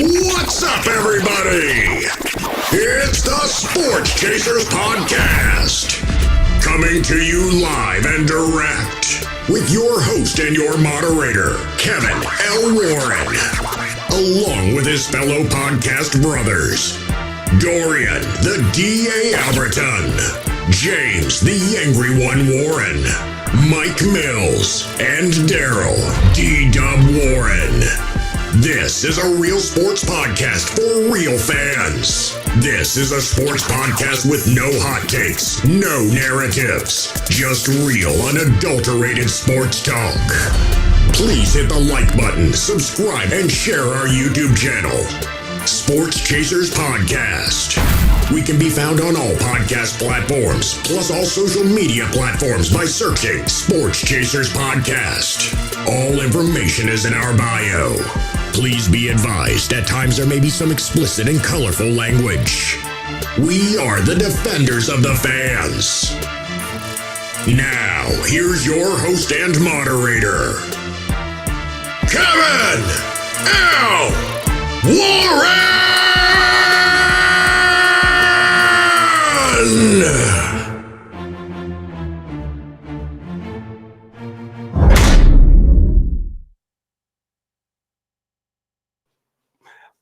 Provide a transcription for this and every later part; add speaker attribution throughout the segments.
Speaker 1: What's up, everybody? It's the Sports Chasers Podcast, coming to you live and direct with your host and your moderator, Kevin L. Warren, along with his fellow podcast brothers, Dorian, the D.A. Alberton, James, the Angry One Warren, Mike Mills, and Daryl, D-Dub Warren. This is a real sports podcast for real fans. This is a sports podcast with no hot takes, no narratives, just real, unadulterated sports talk. Please hit the like button, subscribe, and share our YouTube channel. Sports Chasers Podcast. We can be found on all podcast platforms, plus all social media platforms by searching Sports Chasers Podcast. All information is in our bio. Please be advised, at times there may be some explicit and colorful language. We are the defenders of the fans. Now, here's your host and moderator, Kevin L. Warren!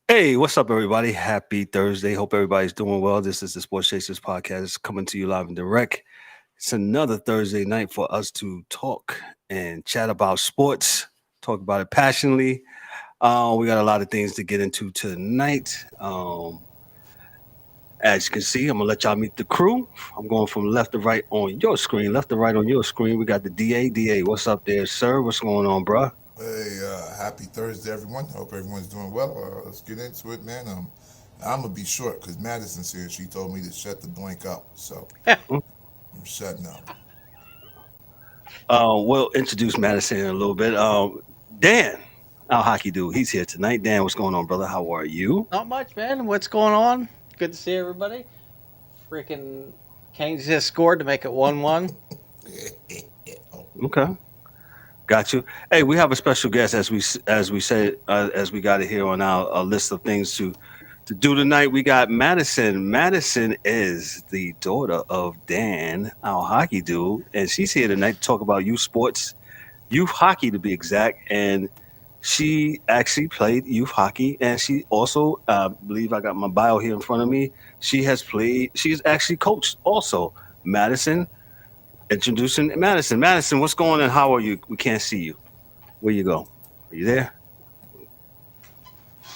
Speaker 2: Hey, what's up, everybody? Happy Thursday. Hope everybody's doing well. This is the Sports Chasers Podcast coming to you live and direct. It's another Thursday night for us to talk and chat about sports, talk about it passionately. We got a lot of things to get into tonight. As you can see, I'm going to let y'all meet the crew. I'm going from left to right on your screen. Left to right on your screen, we got the DA. DA, what's up there, sir? What's going on, bruh?
Speaker 3: Hey, happy Thursday, everyone. Hope everyone's doing well. Let's get into it, man. I'm going to be short because Madison's here. She told me to shut the blank up, so I'm shutting up.
Speaker 2: We'll introduce Madison in a little bit. Dan, our hockey dude, he's here tonight. Dan, what's going on, brother? How are you?
Speaker 4: Not much, man. What's going on? Good to see everybody. Freaking Canes just scored to make it 1-1.
Speaker 2: Okay. Got you. Hey, we have a special guest, as we said, as we got it here on our list of things to do tonight. We got Madison. Madison is the daughter of Dan, our hockey dude, and she's here tonight to talk about youth sports, youth hockey to be exact. And she actually played youth hockey, and she also, I believe I got my bio here in front of me. She's actually coached also. Madison. Introducing Madison. Madison, what's going on? How are you? We can't see you. Where you go? Are you there?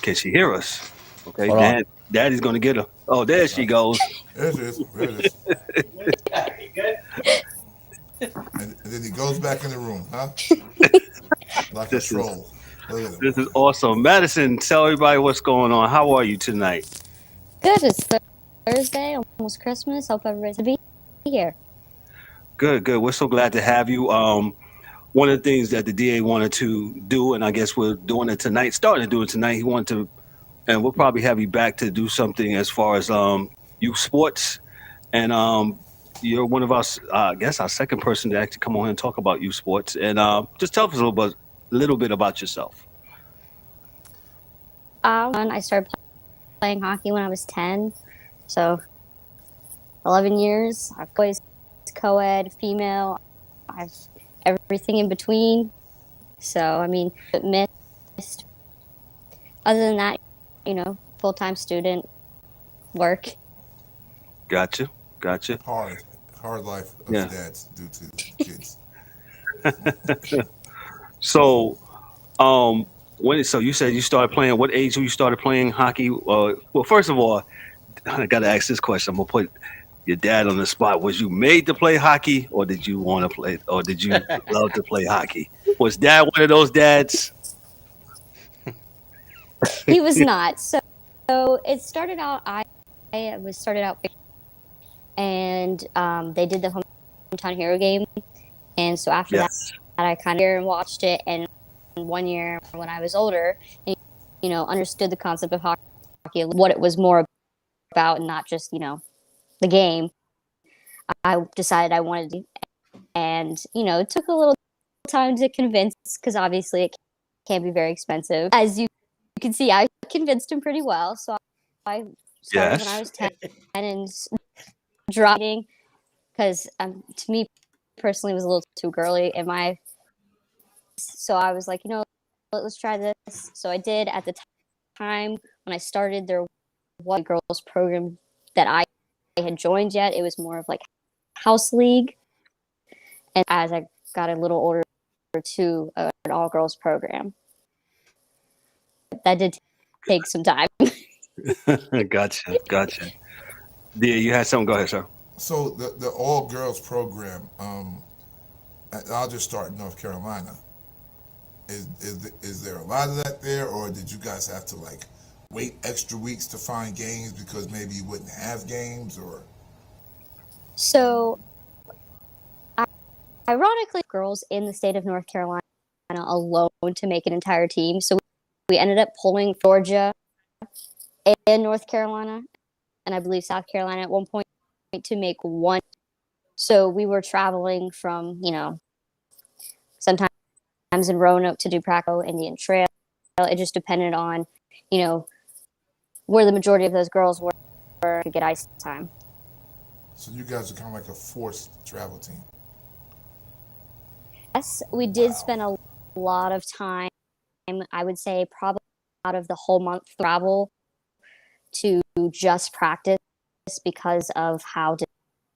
Speaker 2: Can she hear us? Okay, Daddy's going to get her. Oh, there she goes.
Speaker 3: There it is. And then he goes back in the room, huh? Like a troll.
Speaker 2: This is awesome. Madison, tell everybody what's going on. How are you tonight?
Speaker 5: Good. It's Thursday, almost Christmas. Hope everybody's to be here.
Speaker 2: Good. We're so glad to have you. One of the things that the DA wanted to do, and I guess we're doing it tonight, starting to do it tonight, he wanted to, and we'll probably have you back to do something as far as youth sports. And you're one of us, I guess, our second person to actually come on here and talk about youth sports. And just tell us a little bit about yourself.
Speaker 5: I started playing hockey when I was 10, so 11 years. I've always coed, female, I've everything in between. So, I mean, missed. Other than that, full-time student, work.
Speaker 2: Gotcha.
Speaker 3: Hard life of dads due to kids.
Speaker 2: So, so you said you started playing. What age you started playing hockey? Well, first of all, I got to ask this question. I'm gonna put your dad on the spot. Was you made to play hockey, or did you want to play, or did you love to play hockey? Was Dad one of those dads?
Speaker 5: He was not. So it started out. And they did the hometown hero game, and so after that, I kind of watched it. And one year, when I was older, and, understood the concept of hockey, what it was more about, and not just the game, I decided I wanted to, and it took a little time to convince, because obviously it can be very expensive, as you can see I convinced him pretty well. So I started when I
Speaker 2: Yes.
Speaker 5: was 10 and driving because to me personally it was a little too girly in my. So I was like, let's try this. So I did. At the time when I started, there was a girls program that I had joined yet. It was more of like house league. And as I got a little older, to an all girls program. That did take some time.
Speaker 2: Gotcha. Yeah, you had something. Go ahead, sir.
Speaker 3: So the all girls program, I'll just start in North Carolina. Is there a lot of that there, or did you guys have to like wait extra weeks to find games because maybe you wouldn't have games, or?
Speaker 5: So, ironically, girls in the state of North Carolina alone to make an entire team. So we ended up pulling Georgia and North Carolina, and I believe South Carolina at one point to make one. So we were traveling from, sometimes in Roanoke to do Praco, Indian Trail. It just depended on, where the majority of those girls were to get ice time.
Speaker 3: So you guys are kind of like a forced travel team.
Speaker 5: Yes, we did spend a lot of time. I would say probably out of the whole month travel to just practice because of how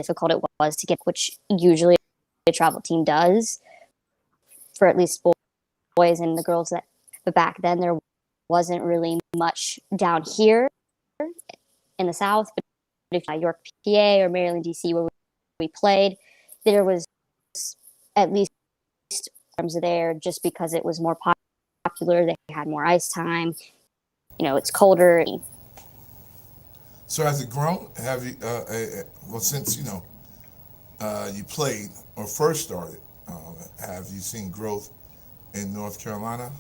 Speaker 5: difficult it was to get, which usually a travel team does for at least boys and the girls. But back then there wasn't really much down here in the South. But if York, PA, or Maryland, DC, where we played, there was at least there just because it was more popular. They had more ice time. It's colder.
Speaker 3: So has it grown? Have you? Well, since you played or first started, have you seen growth in North Carolina?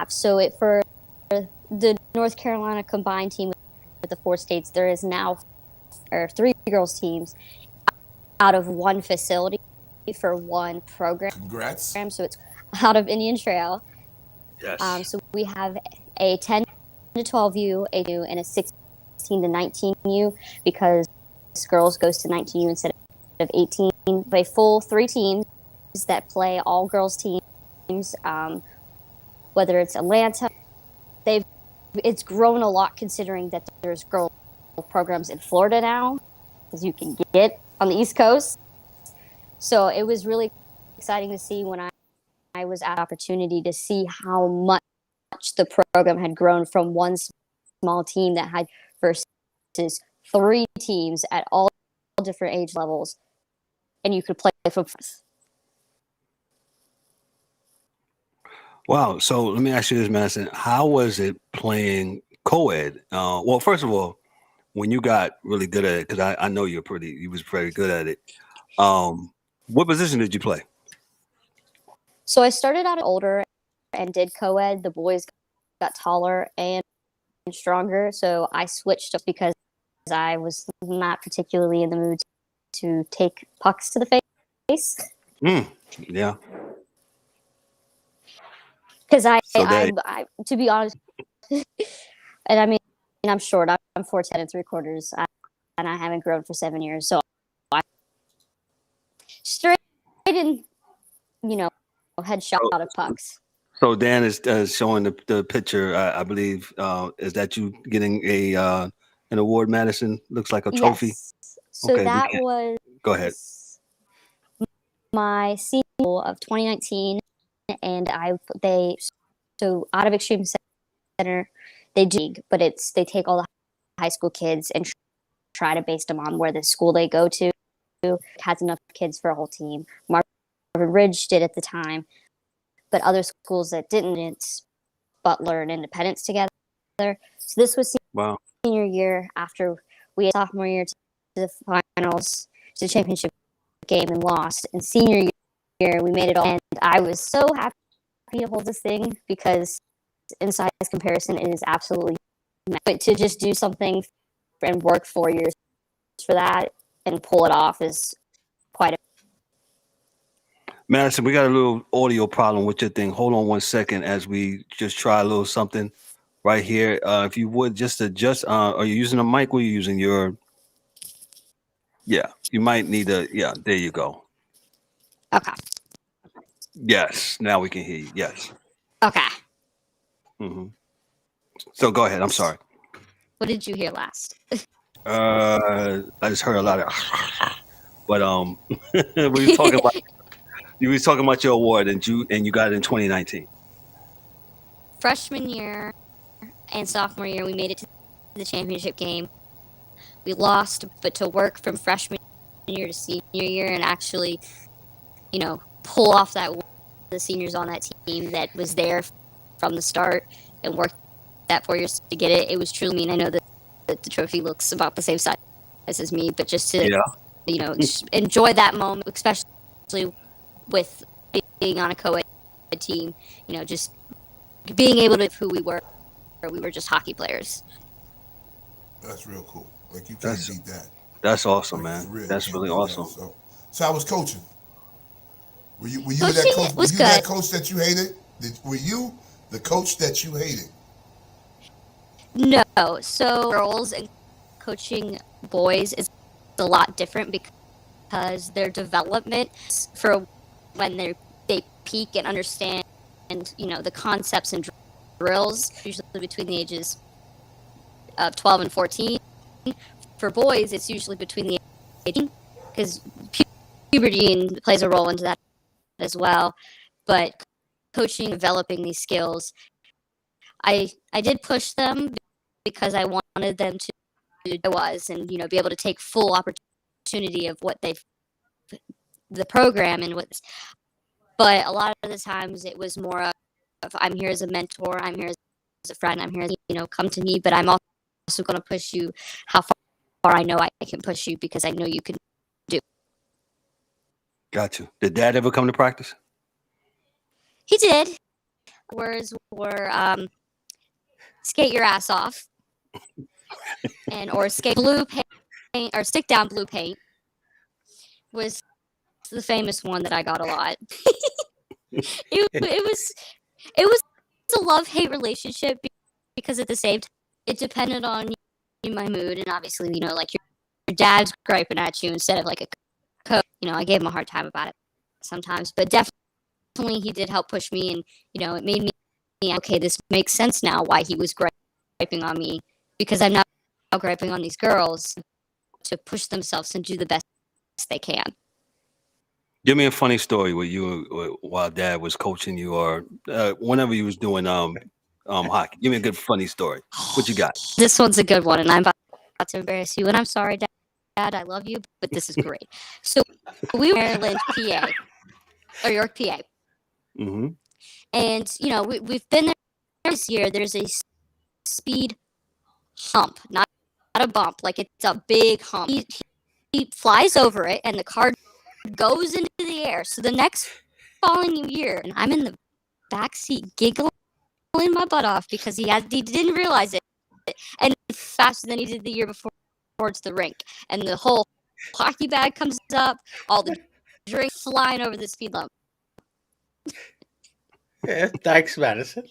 Speaker 5: So for the North Carolina combined team with the 4 states, there is now 3 girls teams out of one facility for one program.
Speaker 3: Congrats.
Speaker 5: So it's out of Indian Trail.
Speaker 2: Yes.
Speaker 5: So we have a 10 to 12U, a U, and a 16 to 19U because girls goes to 19U instead of 18. But a full 3 teams that play all girls teams, whether it's Atlanta. It's grown a lot considering that there's girl programs in Florida now, as you can get on the East Coast. So it was really exciting to see when I was at opportunity to see how much the program had grown from one small team that had versus 3 teams at all different age levels, and you could play from.
Speaker 2: Wow. So let me ask you this, Madison. How was it playing coed? Well, first of all, when you got really good at it, because I know you was very good at it. What position did you play?
Speaker 5: So I started out older and did coed. The boys got taller and stronger, so I switched up because I was not particularly in the mood to take pucks to the face.
Speaker 2: Yeah.
Speaker 5: Because I, to be honest, and I mean, I'm short. I'm 4'10" and 3/4, and I haven't grown for 7 years. So I straight in, headshot out of pucks.
Speaker 2: So Dan is showing the picture. I believe is that you getting an award, Madison? Looks like a trophy.
Speaker 5: Yes. So
Speaker 2: okay,
Speaker 5: that was.
Speaker 2: Go ahead.
Speaker 5: My senior of 2019, and so out of Extreme Center, they do, but they take all the high school kids and try to base them on where the school they go to has enough kids for a whole team. Marvin Ridge did at the time, but other schools that didn't, Butler and Independence together. So this was senior year after we had sophomore year to the finals, to the championship game, and lost. And senior year, we made it all. And I was so happy to hold this thing because in size comparison, it is absolutely. But to just do something and work 4 years for that and pull it off is quite a.
Speaker 2: Madison, we got a little audio problem with your thing. Hold on one second as we just try a little something right here. If you would just adjust, are you using a mic or are you using your? Yeah, you might need a. Yeah, there you go.
Speaker 5: Okay.
Speaker 2: Yes, now we can hear you. Yes.
Speaker 5: Okay.
Speaker 2: hmm So go ahead. I'm sorry.
Speaker 5: What did you hear last?
Speaker 2: I just heard a lot of, but we was talking about you was talking about your award and you got it in 2019.
Speaker 5: Freshman year and sophomore year, we made it to the championship game. We lost, but to work from freshman year to senior year and actually, pull off that the seniors on that team that was there from the start and worked that 4 years to get it. It was truly mean. I know that the trophy looks about the same size as me, but just to enjoy that moment, especially with being on a co-ed team, just being able to who we were just hockey players.
Speaker 3: That's real cool. Like, you can't beat that.
Speaker 2: That's awesome,
Speaker 3: like,
Speaker 2: man. That's really awesome.
Speaker 3: So I was coaching. Were you
Speaker 5: coaching
Speaker 3: that coach?
Speaker 5: Was
Speaker 3: were you
Speaker 5: good.
Speaker 3: that coach that you hated? Were you the coach that you hated?
Speaker 5: No. So girls and coaching boys is a lot different because their development for when they peak and understand the concepts and drills usually between the ages of 12 and 14. For boys, it's usually between the 18 because puberty plays a role into that as well. But coaching, developing these skills, I did push them because I wanted them to do and be able to take full opportunity of what the program and what's. But a lot of the times it was more of I'm here as a mentor, I'm here as a friend, I'm here, come to me, but I'm also going to push you how far I know I can push you because I know you can do.
Speaker 2: Got you. Did Dad ever come to practice?
Speaker 5: He did. Words were skate your ass off, or skate blue paint, or stick down blue paint was the famous one that I got a lot. It was a love-hate relationship because at the same time it depended on my mood and obviously like your dad's griping at you instead of like a coach. I gave him a hard time about it sometimes, but definitely he did help push me and it made me okay, this makes sense now why he was griping on me because I'm not griping on these girls to push themselves and do the best they can.
Speaker 2: Give me a funny story where you while Dad was coaching you or whenever you was doing hockey. Give me a good funny story. What you got?
Speaker 5: This one's a good one, and I'm about to embarrass you. And I'm sorry, Dad. I love you, but this is great. So we were in Maryland, PA, or York, PA, and we've been there this year. There's a speed hump, not a bump. Like it's a big hump. He flies over it, and the car goes into the air. So the next following year, and I'm in the back seat giggling my butt off because he didn't realize it, and faster than he did the year before towards the rink, and the whole hockey bag comes up, all the drinks flying over the speed limit.
Speaker 4: Yeah, thanks, Madison.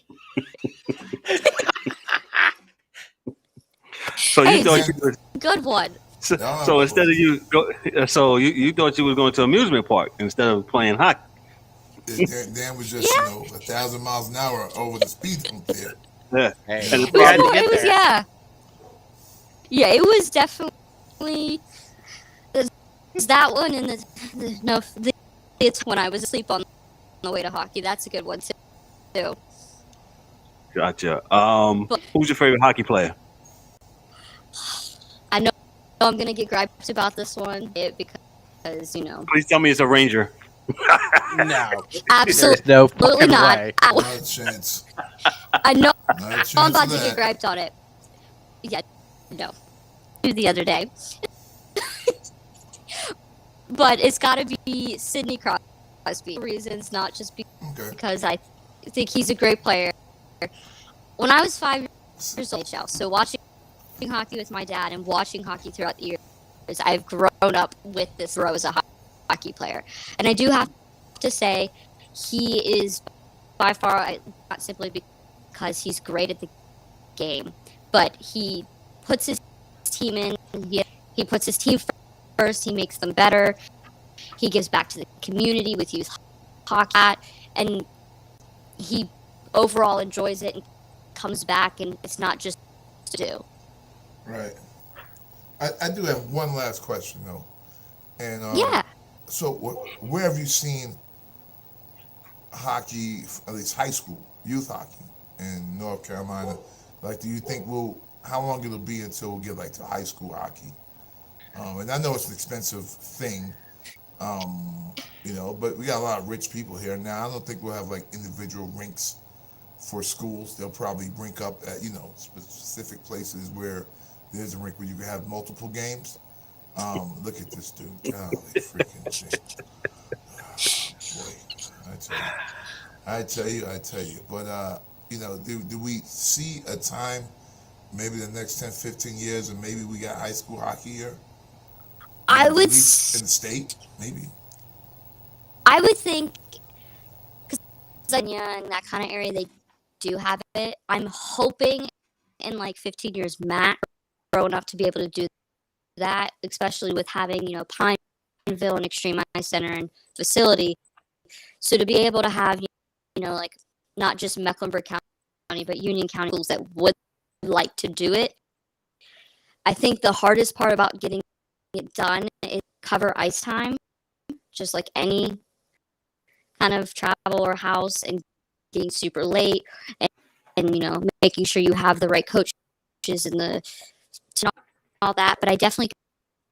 Speaker 2: So you thought you were
Speaker 5: good one.
Speaker 2: So instead of you thought you was going to amusement park instead of playing hockey.
Speaker 3: Dan was just 1,000 miles an hour over the speed hump there.
Speaker 2: Yeah,
Speaker 4: hey,
Speaker 5: it was definitely that one and it's when I was asleep on the way to hockey. That's a good one too.
Speaker 2: Gotcha. Who's your favorite hockey player?
Speaker 5: I know I'm gonna get griped about this one because
Speaker 2: Please tell me it's a Ranger.
Speaker 4: No,
Speaker 5: absolutely
Speaker 4: no
Speaker 5: not.
Speaker 4: Way.
Speaker 3: Not a chance.
Speaker 5: I know
Speaker 3: I'm
Speaker 5: about to get griped on it. Yeah, no, the other day, but it's got to be Sidney Crosby. Reasons, not just because I think he's a great player. When I was 5 years old, so watching hockey with my dad and watching hockey throughout the years, I've grown up with this role as a hockey player. And I do have to say he is by far not simply because he's great at the game, but he puts his team in. He puts his team first. He makes them better. He gives back to the community with youth hockey, and he overall enjoys it and comes back, and it's not just to do.
Speaker 3: Right. I do have one last question though, and
Speaker 5: Yeah.
Speaker 3: So where have you seen hockey, at least high school youth hockey in North Carolina? Like, do you think how long it'll be until we'll get like to high school hockey? And I know it's an expensive thing, but we got a lot of rich people here now. I don't think we'll have like individual rinks for schools. They'll probably rink up at specific places where there's a rink where you can have multiple games. Look at this dude. Golly, freaking shit. Boy, I tell you. But do we see a time, maybe the next 10, 15 years, and maybe we got high school hockey here?
Speaker 5: I
Speaker 3: At
Speaker 5: would
Speaker 3: least in the state, maybe.
Speaker 5: I would think, because in that kind of area they do have it. I'm hoping in like 15 years Matt grow enough to be able to do that, especially with having Pineville and Extreme Ice Center and facility. So to be able to have like not just Mecklenburg County but Union County schools that would like to do it. I think the hardest part about getting it done is cover ice time, just like any kind of travel or house, and getting super late, and making sure you have the right coaches and all that. But I definitely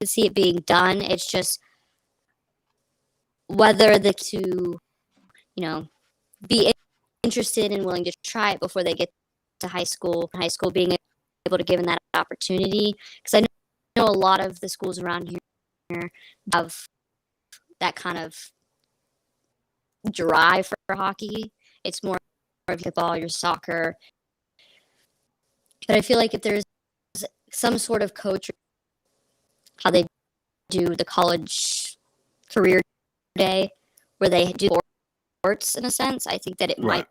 Speaker 5: could see it being done. It's just whether to be interested and willing to try it before they get to high school being able to give them that opportunity, because I know a lot of the schools around here have that kind of drive for hockey. It's more of football, your soccer. But I feel like if there's some sort of coach, how they do the college career day, where they do sports in a sense, I think that it might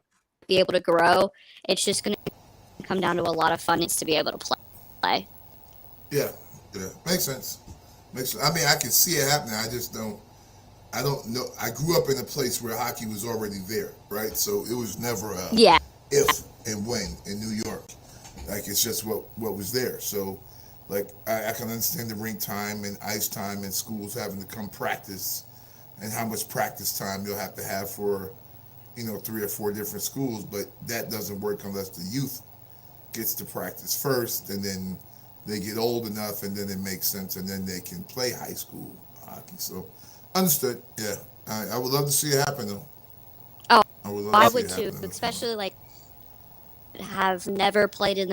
Speaker 5: be able to grow. It's just going to come down to a lot of funness to be able to play.
Speaker 3: Yeah, makes sense. I mean, I can see it happening. I don't know. I grew up in a place where hockey was already there, right? So it was never if and when in New York. Like, it's just what was there. So, like, I can understand the rink time and ice time and schools having to come practice, and how much practice time you'll have to have for 3 or 4 different schools. But that doesn't work unless the youth gets to practice first, and then they get old enough, and then it makes sense, and then they can play high school hockey. So, understood. Yeah, I would love to see it happen, though.
Speaker 5: Oh, I would too, especially like have never played in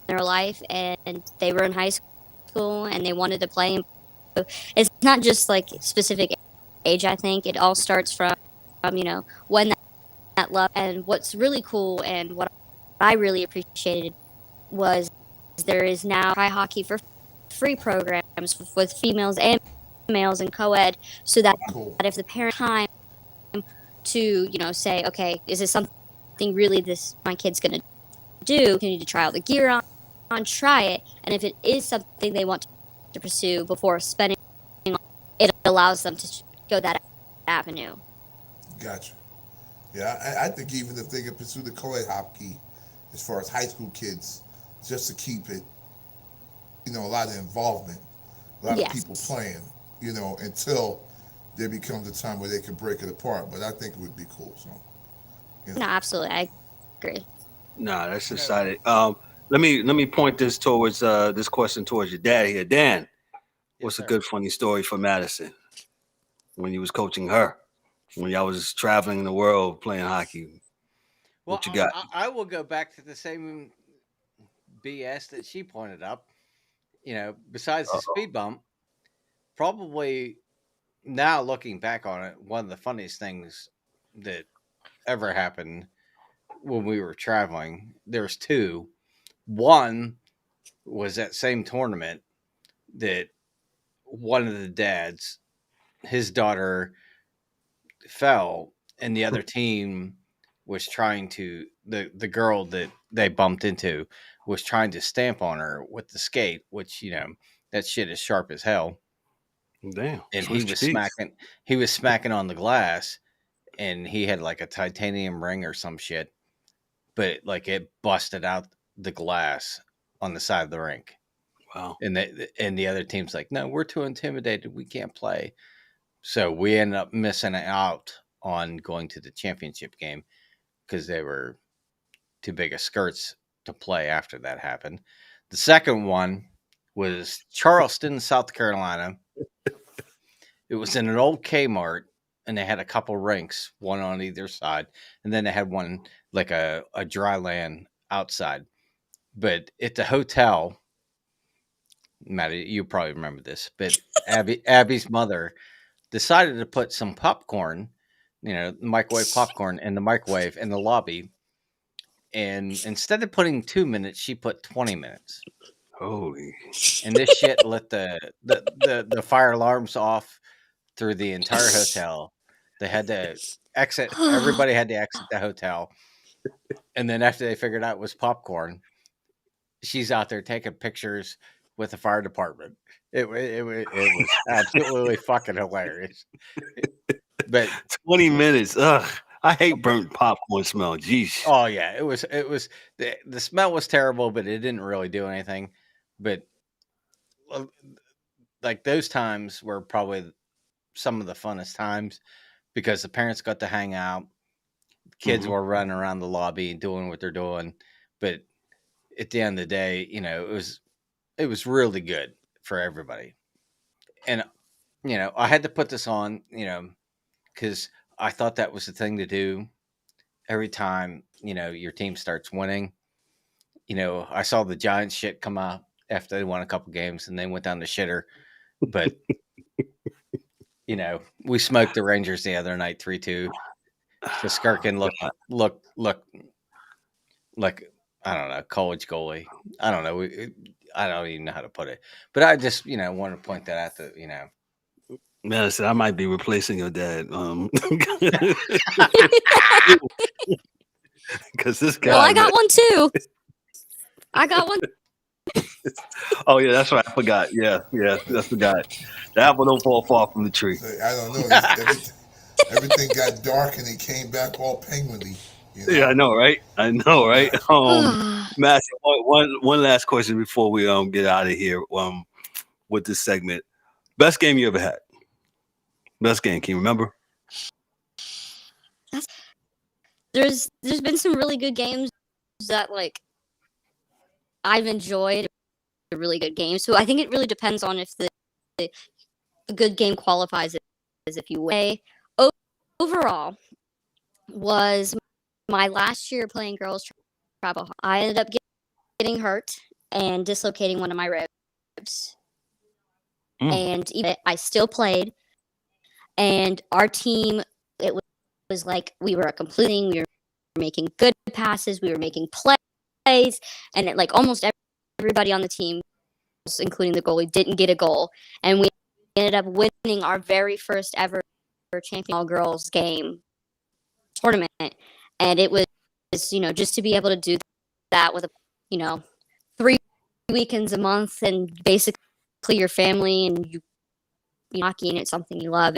Speaker 5: their life, and they were in high school and they wanted to play. It's not just like specific age. I think it all starts from when that love. And what's really cool and what I really appreciated was there is now Try Hockey for Free programs with females and males and co-ed, so that if the parent time to say, okay, is this something really my kid's gonna do? Can you try out the gear on, try it, and if it is something they want to pursue before spending, it allows them to go that avenue.
Speaker 3: Gotcha. Yeah, I think even if they could pursue the co-ed hockey as far as high school kids, just to keep it, a lot of involvement, a lot of people playing, until there becomes a time where they can break it apart. But I think it would be cool. So,
Speaker 5: No, absolutely, I agree.
Speaker 2: No, that's exciting. Let me point this towards this question towards your dad here, Dan. What's a good funny story for Madison when you was coaching her, when y'all was traveling the world playing hockey? What you got?
Speaker 4: I will go back to the same BS that she pointed up. Besides the speed bump, probably now looking back on it, one of the funniest things that ever happened when we were traveling, there's 2. One was that same tournament that one of the dads, his daughter fell, and the other team was trying to the girl that they bumped into was trying to stamp on her with the skate, which that shit is sharp as hell.
Speaker 2: Damn.
Speaker 4: And
Speaker 2: Switch your piece.
Speaker 4: he was smacking on the glass, and he had like a titanium ring or some shit, but like it busted out the glass on the side of the rink.
Speaker 2: Wow.
Speaker 4: And the other team's like, no, we're too intimidated, we can't play. So we ended up missing out on going to the championship game because they were too big of skirts to play after that happened. The second one was Charleston, South Carolina. It was in an old Kmart, and they had a couple rinks, one on either side, and then they had one like a dry land outside. But at the hotel, Maddie, you probably remember this, but Abby's mother decided to put some popcorn, microwave popcorn in the microwave in the lobby. And instead of putting 2 minutes, she put 20 minutes.
Speaker 2: Holy.
Speaker 4: And this shit lit the fire alarms off through the entire hotel. They had to exit. Everybody had to exit the hotel. And then after they figured out it was popcorn, she's out there taking pictures with the fire department. It was absolutely fucking hilarious. But
Speaker 2: 20 minutes. Ugh. I hate burnt popcorn smell. Jeez.
Speaker 4: Oh yeah, it was the smell was terrible, but it didn't really do anything. But like those times were probably some of the funnest times because the parents got to hang out, kids were running around the lobby doing what they're doing. But at the end of the day, it was really good for everybody. And I had to put this on, because I thought that was the thing to do every time, your team starts winning. I saw the Giants shit come out after they won a couple games and they went down the shitter. But, we smoked the Rangers the other night 3-2. The Skirkin looked like, I don't know, college goalie. I don't know. I don't even know how to put it. But I just, want to point that out that,
Speaker 2: Madison, I might be replacing your dad. Because this guy.
Speaker 5: Well, I got one too. I got one.
Speaker 2: Oh yeah, that's right. I forgot. Yeah, I forgot. The apple don't fall far from the tree.
Speaker 3: I don't know. Everything got dark and it came back all penguiny.
Speaker 2: Yeah, I know, right? Matt, one last question before we get out of here with this segment. Best game you ever had? Best game, can you remember?
Speaker 5: There's been some really good games that like I've enjoyed. A really good game. So I think it really depends on if the good game qualifies as if you win. Overall was my last year playing girls travel. I ended up getting hurt and dislocating one of my ribs. And even I still played. And our team, it was like we were completing, we were making good passes, we were making plays, and it like almost everybody on the team, including the goalie, didn't get a goal. And we ended up winning our very first ever champion all-girls game tournament. And it was, just to be able to do that with, 3 weekends a month and basically your family and you hockey, and it's something you love.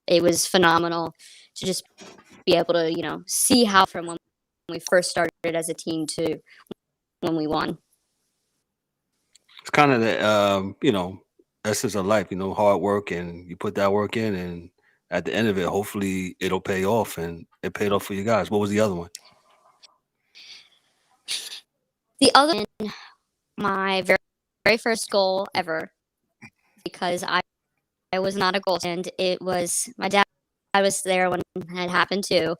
Speaker 5: It was phenomenal to just be able to, see how from when we first started as a team to when we won.
Speaker 2: It's kind of the essence of life, hard work, and you put that work in, and at the end of it, hopefully it'll pay off, and it paid off for you guys. What was the other one?
Speaker 5: The other one, my very, very first goal ever, because I was not a goal, and it was my dad. I was there when it had happened too,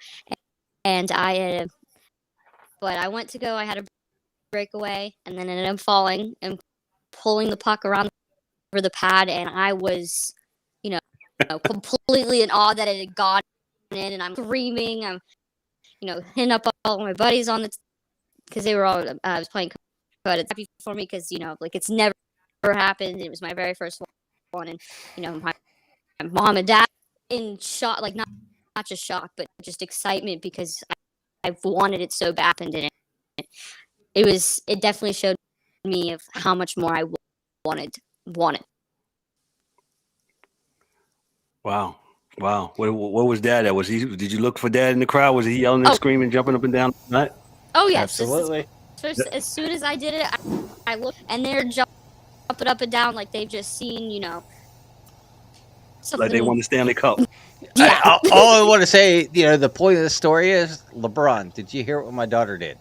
Speaker 5: and but I went to go. I had a breakaway, and then ended up falling and pulling the puck around over the pad, and I was, completely in awe that it had gone in, and I'm screaming. I'm, hitting up all my buddies on because they were all. I was playing coed. It's happy for me because it's never happened. It was my very first one, and my mom and dad in shock, like not just shock, but just excitement because I've wanted it so bad and didn't. It definitely showed me of how much more I wanted.
Speaker 2: Wow. What was Dad at? Did you look for Dad in the crowd? Was he yelling and screaming, jumping up and down? Right?
Speaker 5: Oh yes,
Speaker 4: Absolutely.
Speaker 5: As soon as I did it, I looked, and they're jumping up and down like they've just seen, something.
Speaker 2: Like they won the Stanley Cup.
Speaker 5: Yeah.
Speaker 4: All I want to say, the point of the story is LeBron. Did you hear what my daughter did?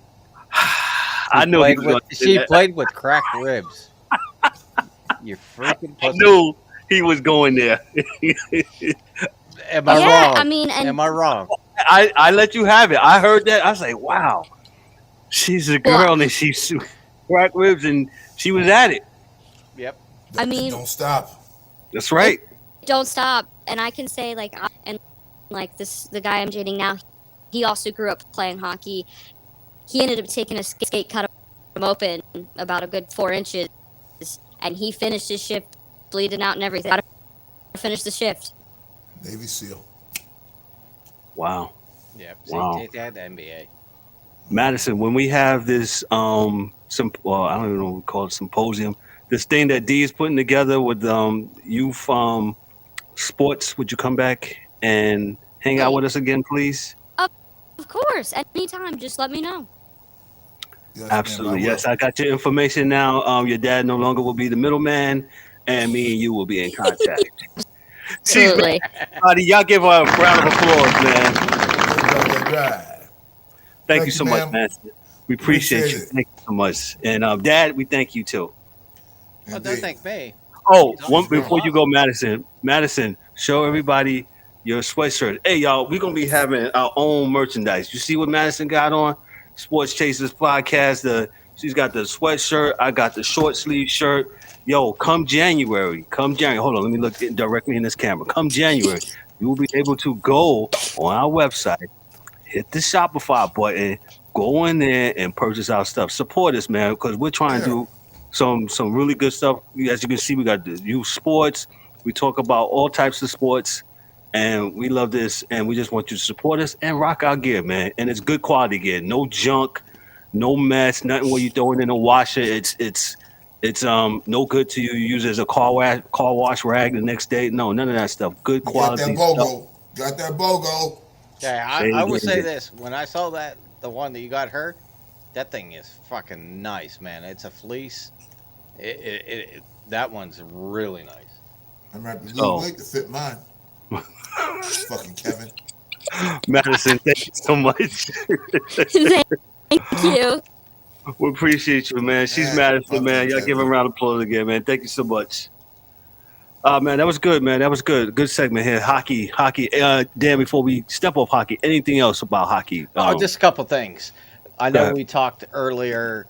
Speaker 2: I knew he was going to
Speaker 4: She played with cracked ribs. You freaking pussy.
Speaker 2: I knew he was going there.
Speaker 4: Am I wrong?
Speaker 5: I mean,
Speaker 4: am I wrong?
Speaker 2: I let you have it. I heard that. I was like, wow. She's a girl and she's cracked ribs and she was at it.
Speaker 4: Yep.
Speaker 5: I mean,
Speaker 3: don't stop.
Speaker 2: That's right.
Speaker 5: Don't stop. And I can say the guy I'm dating now, he also grew up playing hockey. He ended up taking a skate, cut him open about a good 4 inches, and he finished his shift, bleeding out and everything. Got to finish the shift.
Speaker 3: Navy SEAL.
Speaker 2: Wow.
Speaker 4: Yep.
Speaker 2: Wow.
Speaker 4: Take that, the NBA.
Speaker 2: Madison, when we have this I don't even know what we call it, symposium, this thing that D is putting together with youth sports, would you come back and hang out with us again, please?
Speaker 5: Of course, anytime. Just let me know.
Speaker 3: Yes,
Speaker 2: Absolutely.
Speaker 3: ma'am,
Speaker 2: Yes, I got your information now. Your dad no longer will be the middleman, and me and you will be in contact.
Speaker 5: Absolutely.
Speaker 2: Everybody, y'all give her a round of applause, man.
Speaker 3: Right.
Speaker 2: Thank you so much, man. We appreciate you.
Speaker 3: it.
Speaker 2: Thank you so much. And Dad, we thank you too.
Speaker 4: Oh, don't thank me.
Speaker 2: Oh, before you go, Madison, show everybody your sweatshirt. Hey, y'all, we're gonna be having our own merchandise. You see what Madison got on? Sports Chasers Podcast. She's got the sweatshirt. I got the short sleeve shirt. Yo, come January. Hold on, let me look directly in this camera. Come January, you will be able to go on our website, hit the Shopify button, go in there and purchase our stuff. Support us, man, because we're trying to do some really good stuff. As you can see, we got the youth sports. We talk about all types of sports, and we love this. And we just want you to support us and rock our gear, man. And it's good quality gear, no junk, no mess, nothing where you throw it in a washer. It's no good to you. Use it as a car wash rag the next day. No, none of that stuff. Good quality.
Speaker 3: Got that BOGO.
Speaker 4: Yeah, I will say this: when I saw the one that you got her, that thing is fucking nice, man. It's a fleece. That one's really nice.
Speaker 3: I'm right to lose weight to fit mine. Fucking Kevin.
Speaker 2: Madison, thank you so much.
Speaker 5: Thank you.
Speaker 2: We appreciate you, man. She's Madison, man. Y'all give her a round of applause again, man. Thank you so much. Man, that was good, man. That was good. Good segment here. Hockey. Dan, before we step off hockey, anything else about hockey?
Speaker 4: Just a couple things. I know we talked earlier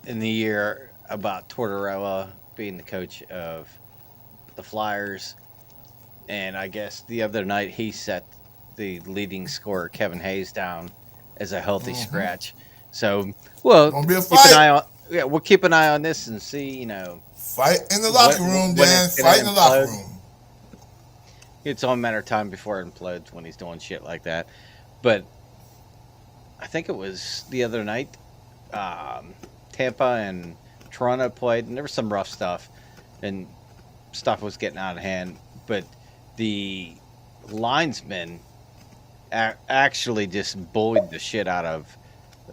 Speaker 4: in the year about Tortorella being the coach of the Flyers. And I guess the other night he set the leading scorer, Kevin Hayes, down as a healthy scratch. So, we'll keep an eye on this and see,
Speaker 3: Fight in the locker room, Dan. Fight in the locker room.
Speaker 4: It's all a matter of time before it implodes when he's doing shit like that. But I think it was the other night, Tampa and Toronto played, and there was some rough stuff, and stuff was getting out of hand. But the linesman actually just bullied the shit out of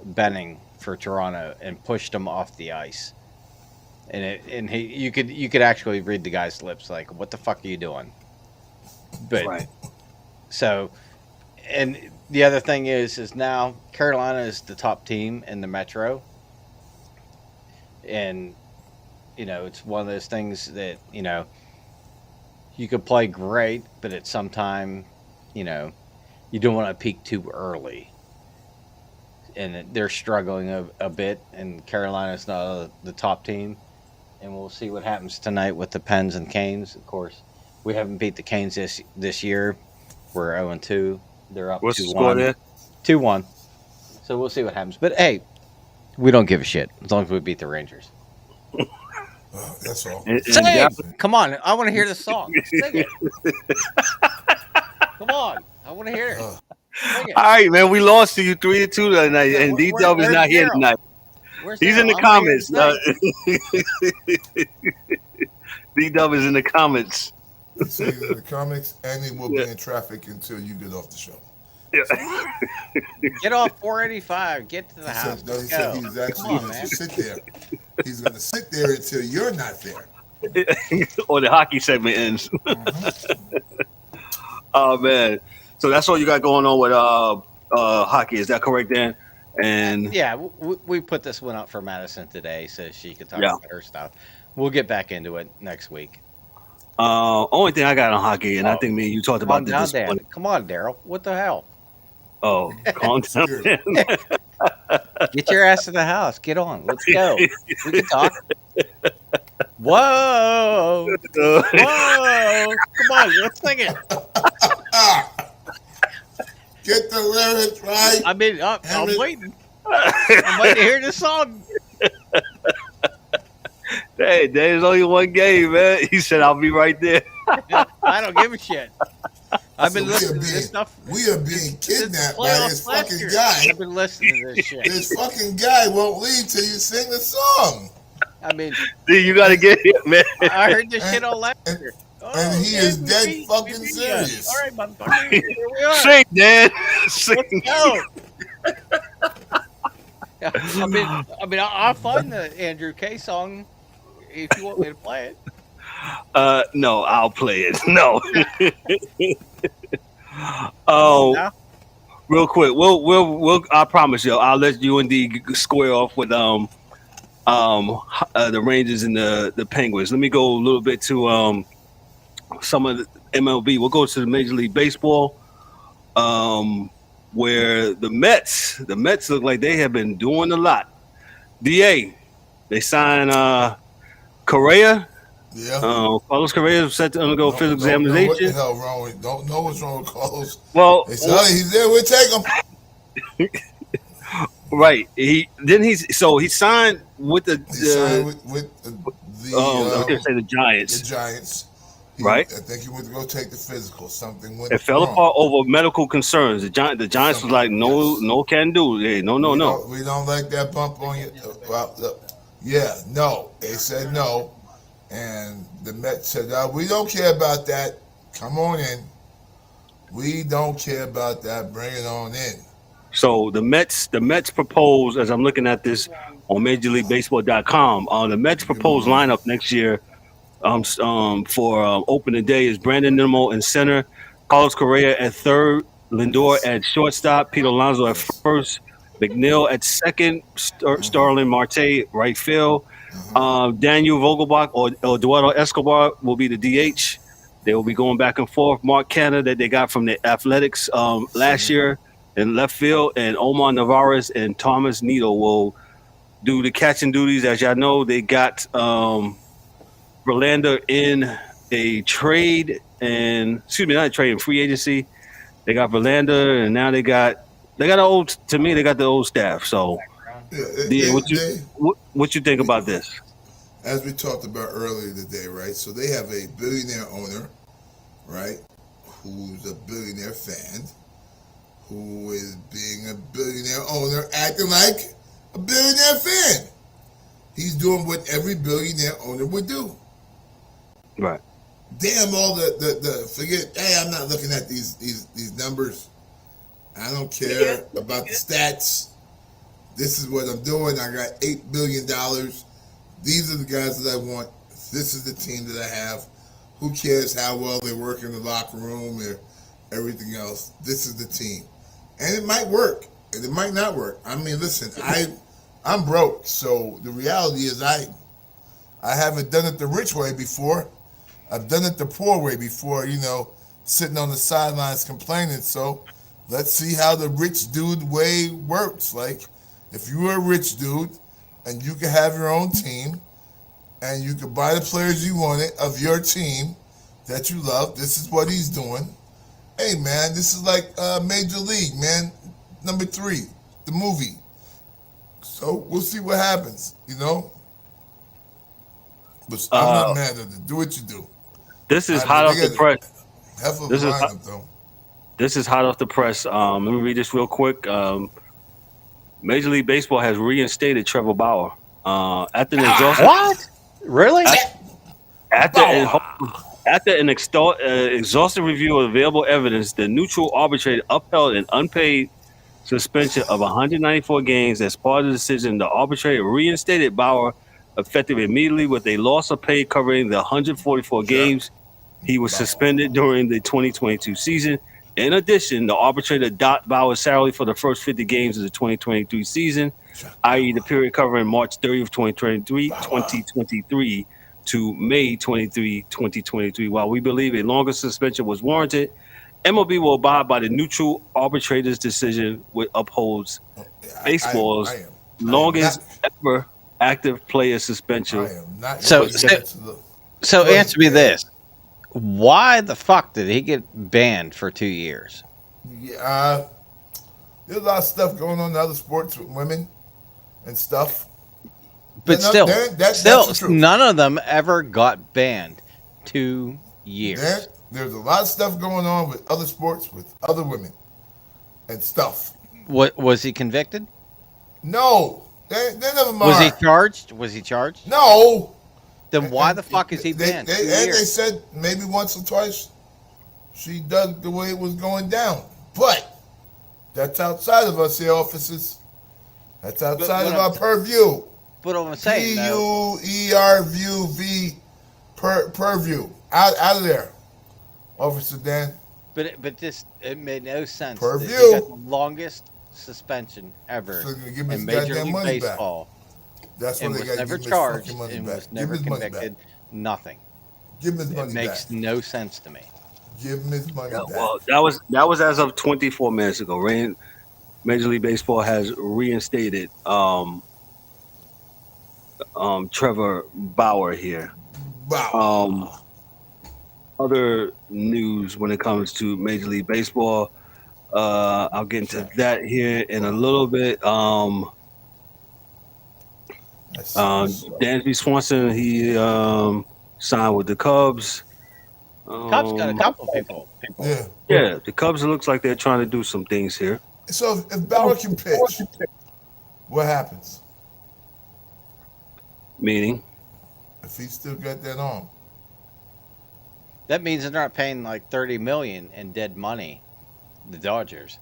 Speaker 4: Benning for Toronto and pushed him off the ice. And you could actually read the guy's lips like, "What the fuck are you doing?" But
Speaker 2: right.
Speaker 4: So, and the other thing is now Carolina is the top team in the Metro, and it's one of those things that you could play great, but at some time, you don't want to peak too early. And they're struggling a bit, and Carolina's not the top team. And we'll see what happens tonight with the Pens and Canes. Of course, we haven't beat the Canes this year. We're 0-2. They're up 2-1.
Speaker 2: What's the score there?
Speaker 4: 2-1. So we'll see what happens. But hey, we don't give a shit as long as we beat the Rangers.
Speaker 3: That's all.
Speaker 4: Sing it! Come on, I want to hear the song. Sing it. Come on. I want to hear it. Bring
Speaker 2: All
Speaker 4: it.
Speaker 2: right, man. We lost to you 3-2 tonight,
Speaker 4: Yeah,
Speaker 2: and D Dub is
Speaker 4: where's
Speaker 2: not here
Speaker 4: Daryl?
Speaker 2: tonight.
Speaker 4: Where's
Speaker 2: He's
Speaker 4: Daryl?
Speaker 2: in the
Speaker 4: I wanna hear
Speaker 2: comments.
Speaker 4: him sing.
Speaker 2: D Dub is in the comments.
Speaker 3: He said he's in the comics, and he will
Speaker 2: Yeah.
Speaker 3: be in traffic until you get off the show.
Speaker 2: Yeah.
Speaker 4: Get off 485. Get to the
Speaker 3: He
Speaker 4: house.
Speaker 3: said, no, he
Speaker 4: Let's
Speaker 3: said
Speaker 4: go.
Speaker 3: he's
Speaker 4: Come
Speaker 3: actually
Speaker 4: on,
Speaker 3: going
Speaker 4: man.
Speaker 3: to sit there. He's going to sit there until you're not there.
Speaker 2: Or the hockey segment ends. Oh man. So that's all you got going on with hockey. Is that correct, Dan? And
Speaker 4: Yeah, we put this one up for Madison today so she could talk
Speaker 2: yeah.
Speaker 4: about her stuff. We'll get back into it next week.
Speaker 2: Only thing I got on hockey, and I
Speaker 4: Oh,
Speaker 2: think me and you talked
Speaker 4: calm
Speaker 2: about this
Speaker 4: down,
Speaker 2: this
Speaker 4: Dan.
Speaker 2: morning.
Speaker 4: Come on, Daryl. What the hell?
Speaker 2: Oh, calm down.
Speaker 3: Scared.
Speaker 4: Get your ass to the house. Get on. Let's go. We can talk. Whoa. Whoa. Come on. Let's sing it.
Speaker 3: Get the lyrics right.
Speaker 4: I mean, I'm
Speaker 3: Emmett.
Speaker 4: waiting. I'm waiting to hear the song.
Speaker 2: Hey, there's only one game, man. He said, "I'll be right there."
Speaker 4: I don't give a shit. I've been
Speaker 3: So
Speaker 4: listening to this stuff.
Speaker 3: we are being
Speaker 4: since the
Speaker 3: kidnapped by
Speaker 4: playoffs
Speaker 3: this
Speaker 4: last
Speaker 3: fucking
Speaker 4: year.
Speaker 3: guy.
Speaker 4: I've been listening to this shit.
Speaker 3: This fucking guy won't leave till you sing the song.
Speaker 4: I mean,
Speaker 2: Dude, you got to get here, man.
Speaker 4: I heard this shit all last
Speaker 3: And-
Speaker 4: year.
Speaker 3: and he
Speaker 4: okay,
Speaker 3: is
Speaker 4: we
Speaker 3: dead
Speaker 4: beat-
Speaker 3: fucking
Speaker 4: we beat
Speaker 3: serious.
Speaker 4: us. All right, motherfucker. Here we are.
Speaker 2: Sing, Dan. Sing.
Speaker 4: Let's go. I mean, I'll find the Andrew K song if you want me to play it.
Speaker 2: No, I'll play it. No. Oh,
Speaker 4: No?
Speaker 2: real quick. We'll. I promise you. I'll let you and D square off with the Rangers and the Penguins. Let me go a little bit to some of the MLB. We'll go to the Major League Baseball, where the Mets look like they have been doing a lot. DA, they signed Correa.
Speaker 3: Yeah.
Speaker 2: Carlos Correa is set to undergo physical examination.
Speaker 3: What the hell wrong with? Don't know what's wrong with Carlos.
Speaker 2: Well,
Speaker 3: They said, "Oh, he's there. We'll take him."
Speaker 2: right. He signed with the
Speaker 3: He signed with the
Speaker 2: I was gonna say the Giants.
Speaker 3: the Giants.
Speaker 2: Right.
Speaker 3: I think he went to go take the physical. Something went
Speaker 2: It fell
Speaker 3: wrong.
Speaker 2: apart over medical concerns. The Giants was like, no,
Speaker 3: Yes.
Speaker 2: no can do. Hey, no.
Speaker 3: We don't like that bump on you. Well, look, yeah, no. They said no. And the Mets said, we don't care about that. Come on in. We don't care about that. Bring it on in.
Speaker 2: So the Mets proposed, as I'm looking at this on MajorLeagueBaseball.com, the Mets proposed lineup next year for opening day is Brandon Nimmo in center, Carlos Correa at third, Lindor at shortstop, Pete Alonso at first, McNeil at second, Starling Marte right field, Daniel Vogelbach or Eduardo Escobar will be the DH. They will be going back and forth. Mark Canha that they got from the Athletics last year in left field, and Omar Narvaez and Thomas Nido will do the catching duties. As y'all know, they got Verlander in a trade and not a trade, in free agency. They got Verlander, and now they got the old staff. So, what you think about this?
Speaker 3: As we talked about earlier today, right? So they have a billionaire owner, right, who's a billionaire fan, who is being a billionaire owner, acting like a billionaire fan. He's doing what every billionaire owner would do.
Speaker 2: Right.
Speaker 3: Damn all the forget. Hey, I'm not looking at these numbers. I don't care about the stats. This is what I'm doing. I got $8 billion. These are the guys that I want. This is the team that I have. Who cares how well they work in the locker room or everything else? This is the team. And it might work, and it might not work. I mean, listen, I'm broke, so the reality is I haven't done it the rich way before. I've done it the poor way before, sitting on the sidelines complaining. So let's see how the rich dude way works. Like, if you were a rich dude and you could have your own team and you could buy the players you wanted of your team that you love, this is what he's doing. Hey, man, this is like Major League, man. Number 3, the movie. So we'll see what happens, But I'm not mad at it. Do what you do.
Speaker 2: This is hot off the press.
Speaker 3: Half of
Speaker 2: This is
Speaker 3: lineup, though.
Speaker 2: This is hot off the press. Let me read this real quick. Major League Baseball has reinstated Trevor Bauer after an exhaustive
Speaker 4: What? Really?
Speaker 2: after an,
Speaker 3: Bauer.
Speaker 2: after an exhaustive review of available evidence. The neutral arbitrator upheld an unpaid suspension of 194 games as part of the decision. The arbitrator reinstated Bauer effective immediately with a loss of pay covering the 144 games he was suspended during the 2022 season. In addition, the arbitrator docked Bauer's salary for the first 50 games of the 2023 season, i.e. the period covering March 30th, 2023 to May 23, 2023. While we believe a longer suspension was warranted, MLB will abide by the neutral arbitrator's decision, which upholds baseball's longest ever active player suspension.
Speaker 4: So answer me this. Why the fuck did he get banned for 2 years?
Speaker 3: Yeah, there's a lot of stuff going on in other sports with women and stuff.
Speaker 4: But
Speaker 3: still,
Speaker 4: none of them ever got banned 2 years.
Speaker 3: There's a lot of stuff going on with other sports with other women and stuff.
Speaker 4: What was he convicted?
Speaker 3: No, they never mind.
Speaker 4: Was he charged?
Speaker 3: No.
Speaker 4: Then why the fuck is he banned?
Speaker 3: They said maybe once or twice she dug the way it was going down. But that's outside of us here, officers. That's outside of our purview.
Speaker 4: But what I'm saying,
Speaker 3: PUERVUV purview. Out of there, Officer Dan.
Speaker 4: But it made no sense.
Speaker 3: Purview.
Speaker 4: He got the longest suspension ever
Speaker 3: give
Speaker 4: in Major League Baseball.
Speaker 3: That's
Speaker 4: and
Speaker 3: what they
Speaker 4: was
Speaker 3: got.
Speaker 4: never charged and was never convicted. Nothing.
Speaker 3: Give him his money back.
Speaker 4: It makes no sense to me.
Speaker 3: Give him his money back.
Speaker 2: Well, that was as of 24 minutes ago. Major League Baseball has reinstated Trevor Bauer here.
Speaker 3: Wow.
Speaker 2: Other news when it comes to Major League Baseball, I'll get into that here in a little bit. Dansby Swanson, he signed with the Cubs.
Speaker 4: Cubs got a couple people.
Speaker 2: Yeah, the Cubs, it looks like they're trying to do some things here.
Speaker 3: So if Bauer can pitch, what happens?
Speaker 2: Meaning?
Speaker 3: If he still got that on.
Speaker 4: That means they're not paying like $30 million in dead money, the Dodgers,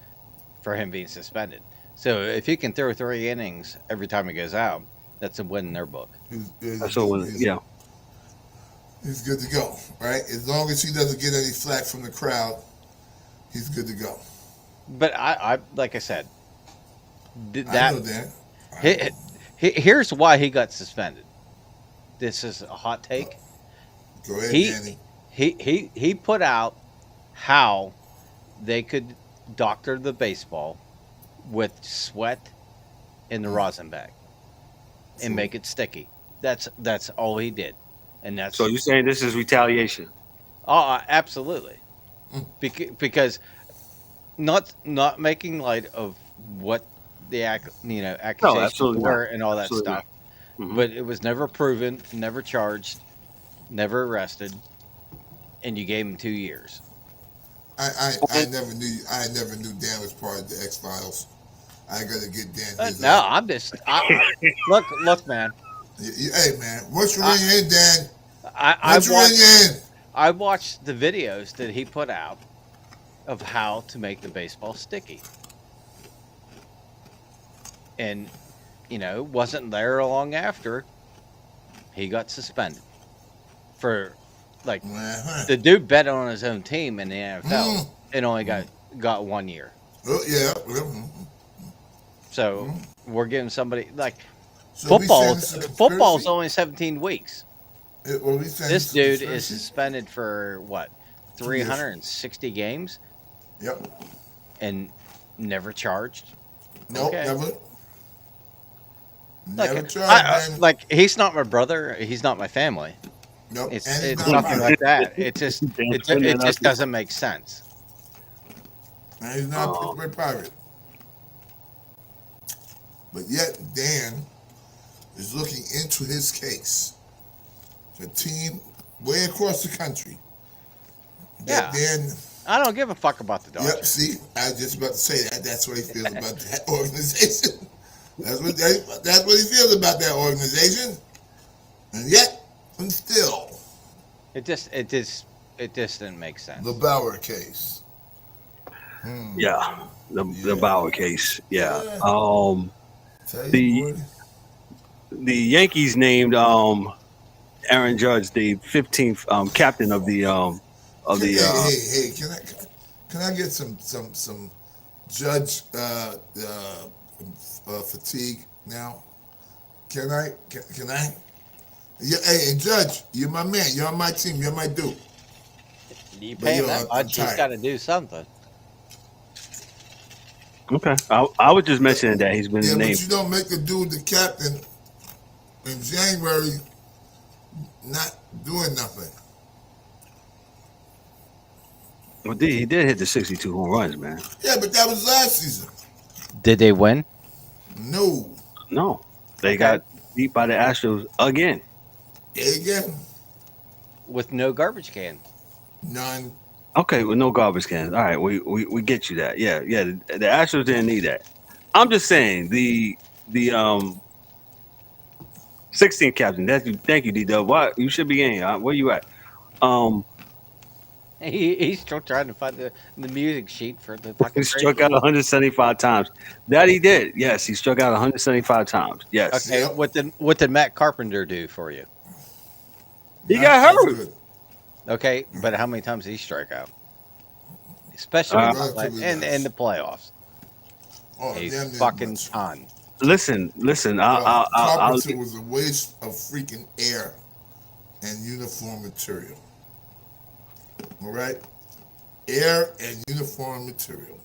Speaker 4: for him being suspended. So if he can throw 3 innings every time he goes out, that's a win in their book.
Speaker 3: He's good to go, right? As long as he doesn't get any flack from the crowd, he's good to go.
Speaker 4: But I like I said,
Speaker 3: I know that.
Speaker 4: Here's why he got suspended. This is a hot take.
Speaker 3: Go ahead, Danny.
Speaker 4: He put out how they could doctor the baseball with sweat in the rosin bag and make it sticky. That's all he did, and that's.
Speaker 2: So you're saying this is retaliation?
Speaker 4: Oh, absolutely. Because not making light of what the accusations were and all that stuff, but it was never proven, never charged, never arrested, and you gave him 2 years.
Speaker 3: I never knew Dan was part of the X-Files. I gotta get Dan.
Speaker 4: I'm just look, man.
Speaker 3: Hey, man, what's your in, Dan?
Speaker 4: I watched the videos that he put out of how to make the baseball sticky, and wasn't there long after he got suspended for the dude bet on his own team in the NFL and only got 1 year. So we're giving somebody football's only 17 weeks. This dude is suspended for what, 360 games?
Speaker 3: Yep.
Speaker 4: And never charged.
Speaker 3: Nope,
Speaker 4: okay.
Speaker 3: Never charged.
Speaker 4: He's not my brother. He's not my family.
Speaker 3: Nope.
Speaker 4: It's nothing like that. It just doesn't make sense.
Speaker 3: And he's not a private. But yet Dan is looking into his case. The team way across the country. Dan
Speaker 4: I don't give a fuck about the Dodgers.
Speaker 3: Yep. See, I was just about to say that. That's what he feels about that organization. That's what he feels about that organization. And yet, and still,
Speaker 4: It just didn't make sense.
Speaker 3: the Bauer case.
Speaker 2: Yeah, the
Speaker 3: Yeah.
Speaker 2: Bauer case. Yeah.
Speaker 3: Yeah. Tell
Speaker 2: The
Speaker 3: you, boy.
Speaker 2: the Yankees named Aaron Judge the 15th captain of the
Speaker 3: Hey, can I get some judge fatigue now? Can I? Can I? Yeah, hey, Judge, you're my man. You're on my team. You're my dude.
Speaker 4: You
Speaker 3: But
Speaker 4: pay him
Speaker 3: yo,
Speaker 4: that
Speaker 3: I'm
Speaker 4: much, he's
Speaker 3: tired.
Speaker 4: got to do something.
Speaker 2: Okay, I was just mentioning that he's been
Speaker 3: Yeah,
Speaker 2: named.
Speaker 3: but you don't make a dude the captain in January not doing nothing.
Speaker 2: Well, he did hit the 62 home runs, man.
Speaker 3: Yeah, but that was last season.
Speaker 4: Did they win?
Speaker 3: No.
Speaker 2: No, they
Speaker 4: Okay.
Speaker 2: got beat by the Astros again.
Speaker 3: Yeah, again,
Speaker 4: With no garbage can.
Speaker 3: none.
Speaker 2: Okay, with no garbage cans. All right, we get you that. Yeah, yeah. The Astros didn't need that. I'm just saying the 16th captain. Thank you, D Dub. Why you should be in? Where you at? Um,
Speaker 4: He's still trying to find the music sheet for the fucking
Speaker 2: he struck
Speaker 4: trade.
Speaker 2: out 175 times. That he did. Yes, he struck out 175 times. Yes,
Speaker 4: Okay,
Speaker 3: Yep.
Speaker 4: what did Matt Carpenter do for you?
Speaker 2: he
Speaker 3: Not
Speaker 2: got
Speaker 3: as
Speaker 2: hurt.
Speaker 3: good.
Speaker 4: Okay, but how many times did he strike out? Especially
Speaker 2: Uh,
Speaker 3: Relatively
Speaker 4: in
Speaker 3: less.
Speaker 4: the playoffs.
Speaker 3: Oh,
Speaker 4: A
Speaker 3: damn near
Speaker 4: fucking
Speaker 3: much.
Speaker 4: ton.
Speaker 2: Listen. I'll
Speaker 3: Carpenter was a waste of freaking air and uniform material. All right? Air and uniform material.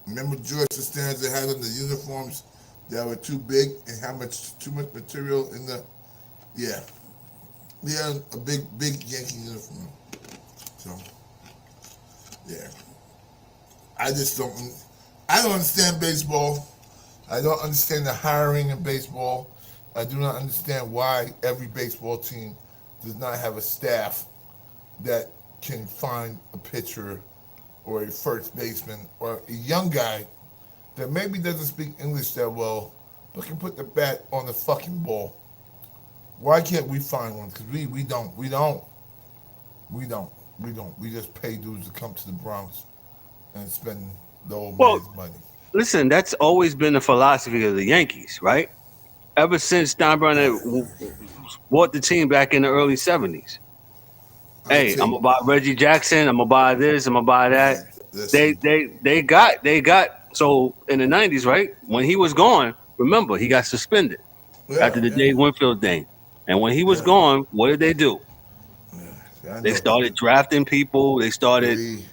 Speaker 3: Remember George Costanza had on the uniforms that were too big and how much too much material in the yeah. He had a big Yankee uniform. So yeah. I don't understand baseball. I don't understand the hiring in baseball. I do not understand why every baseball team does not have a staff that can find a pitcher or a first baseman or a young guy that maybe doesn't speak English that well but can put the bat on the fucking ball. Why can't we find one? Because we don't. We just pay dudes to come to the Bronx and spend the old
Speaker 2: well.
Speaker 3: man's money.
Speaker 2: Listen, that's always been the philosophy of the Yankees, right? Ever since Steinbrenner bought the team back in the early 70s. Hey, I'm gonna buy Reggie Jackson. I'm gonna buy this. I'm gonna buy that.
Speaker 3: Listen,
Speaker 2: They got so in the 90s, right? When he was gone, remember he got suspended after the Dave Winfield thing. And when he was
Speaker 3: Yeah.
Speaker 2: gone, what did they do?
Speaker 3: I
Speaker 2: They
Speaker 3: know.
Speaker 2: started drafting people. They started
Speaker 3: I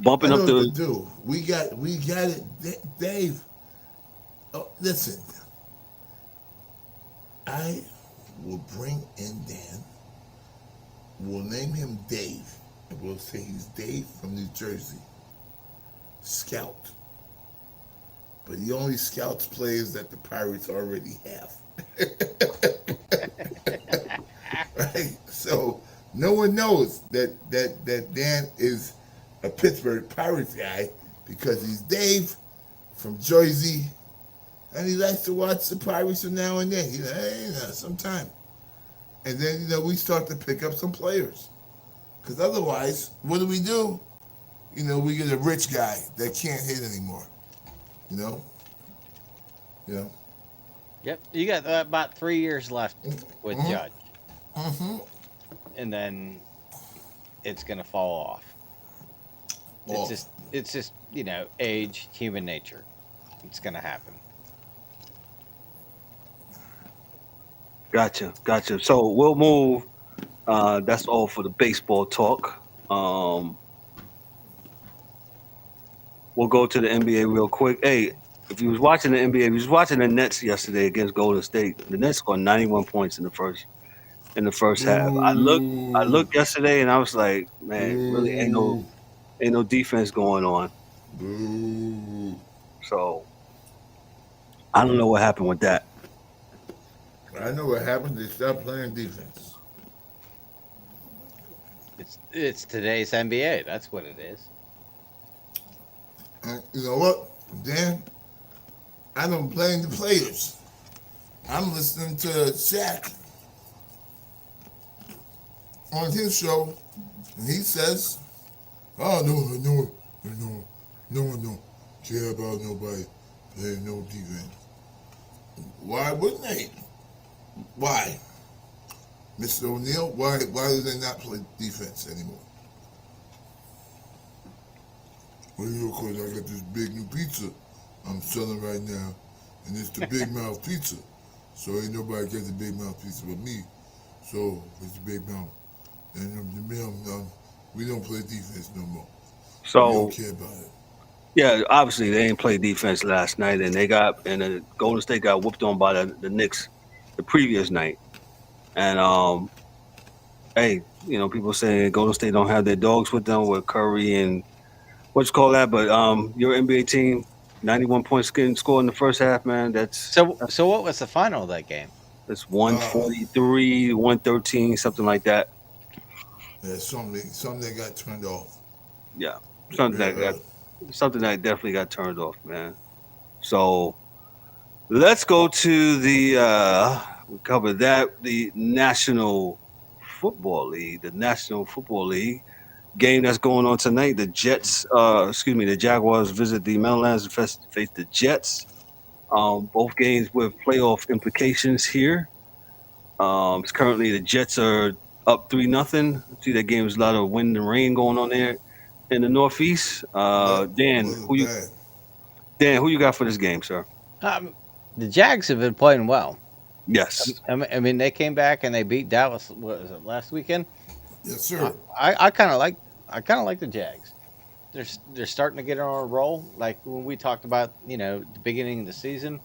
Speaker 2: bumping
Speaker 3: know
Speaker 2: up
Speaker 3: what to
Speaker 2: the.
Speaker 3: do. We got it, Dave. Oh, listen, I will bring in Dan. We'll name him Dave, and we'll say he's Dave from New Jersey. Scout, but he only scouts players that the Pirates already have. Right? So no one knows that Dan is a Pittsburgh Pirates guy because he's Dave from Jersey, and he likes to watch the Pirates from now and then. He's like, hey, sometime. And then, we start to pick up some players. Because otherwise, what do? We get a rich guy that can't hit anymore. You know?
Speaker 4: Yep, you got about 3 years left with Judge,
Speaker 3: Mm-hmm.
Speaker 4: and then it's gonna fall off.
Speaker 3: Oh,
Speaker 4: It's just age, human nature. It's gonna happen.
Speaker 2: Gotcha. So we'll move. That's all for the baseball talk. We'll go to the NBA real quick. Hey, if you was watching the NBA, you was watching the Nets yesterday against Golden State. The Nets scored 91 points in the first half. I
Speaker 3: boo,
Speaker 2: looked yesterday and I was like, man, really
Speaker 3: boo,
Speaker 2: ain't no defense going on.
Speaker 3: boo.
Speaker 2: So I don't know what happened with that.
Speaker 3: I know what happened. They stopped playing defense.
Speaker 4: It's today's NBA. That's what it is.
Speaker 3: And you know what, Dan? I don't blame the players. I'm listening to Shaq on his show, and he says, "Oh no one don't care about nobody playing no defense. Why wouldn't they? Why, Mr. O'Neal? Why do they not play defense anymore? Well, because I got this big new pizza I'm selling right now, and it's the Big Mouth Pizza. So ain't nobody gets the Big Mouth Pizza but me. So it's the Big Mouth, and we don't play defense no more. We
Speaker 2: So
Speaker 3: don't care about it."
Speaker 2: yeah, obviously they didn't play defense last night, and the Golden State got whooped on by the Knicks the previous night. And hey, people saying Golden State don't have their dogs with them with Curry and what you call that, but your NBA team, 91 points getting scored in the first half, man.
Speaker 4: So what was the final of that game?
Speaker 2: That's 143, 113, something like that.
Speaker 3: Yeah, something got turned off.
Speaker 2: Yeah, something
Speaker 3: real
Speaker 2: that got
Speaker 3: early.
Speaker 2: something that definitely got turned off, man. So let's go to we covered that, the National Football League game that's going on tonight. The Jaguars visit the Meadowlands and face the Jets. Both games with playoff implications here. It's currently the Jets are up 3-0. See that game's a lot of wind and rain going on there in the Northeast. Dan, who you got for this game, sir?
Speaker 4: The Jags have been playing well.
Speaker 2: Yes.
Speaker 4: I mean, they came back and they beat Dallas. What was it, last weekend?
Speaker 3: Yes, sir.
Speaker 4: I kind of like the Jags. They're starting to get on a roll. Like when we talked about, the beginning of the season.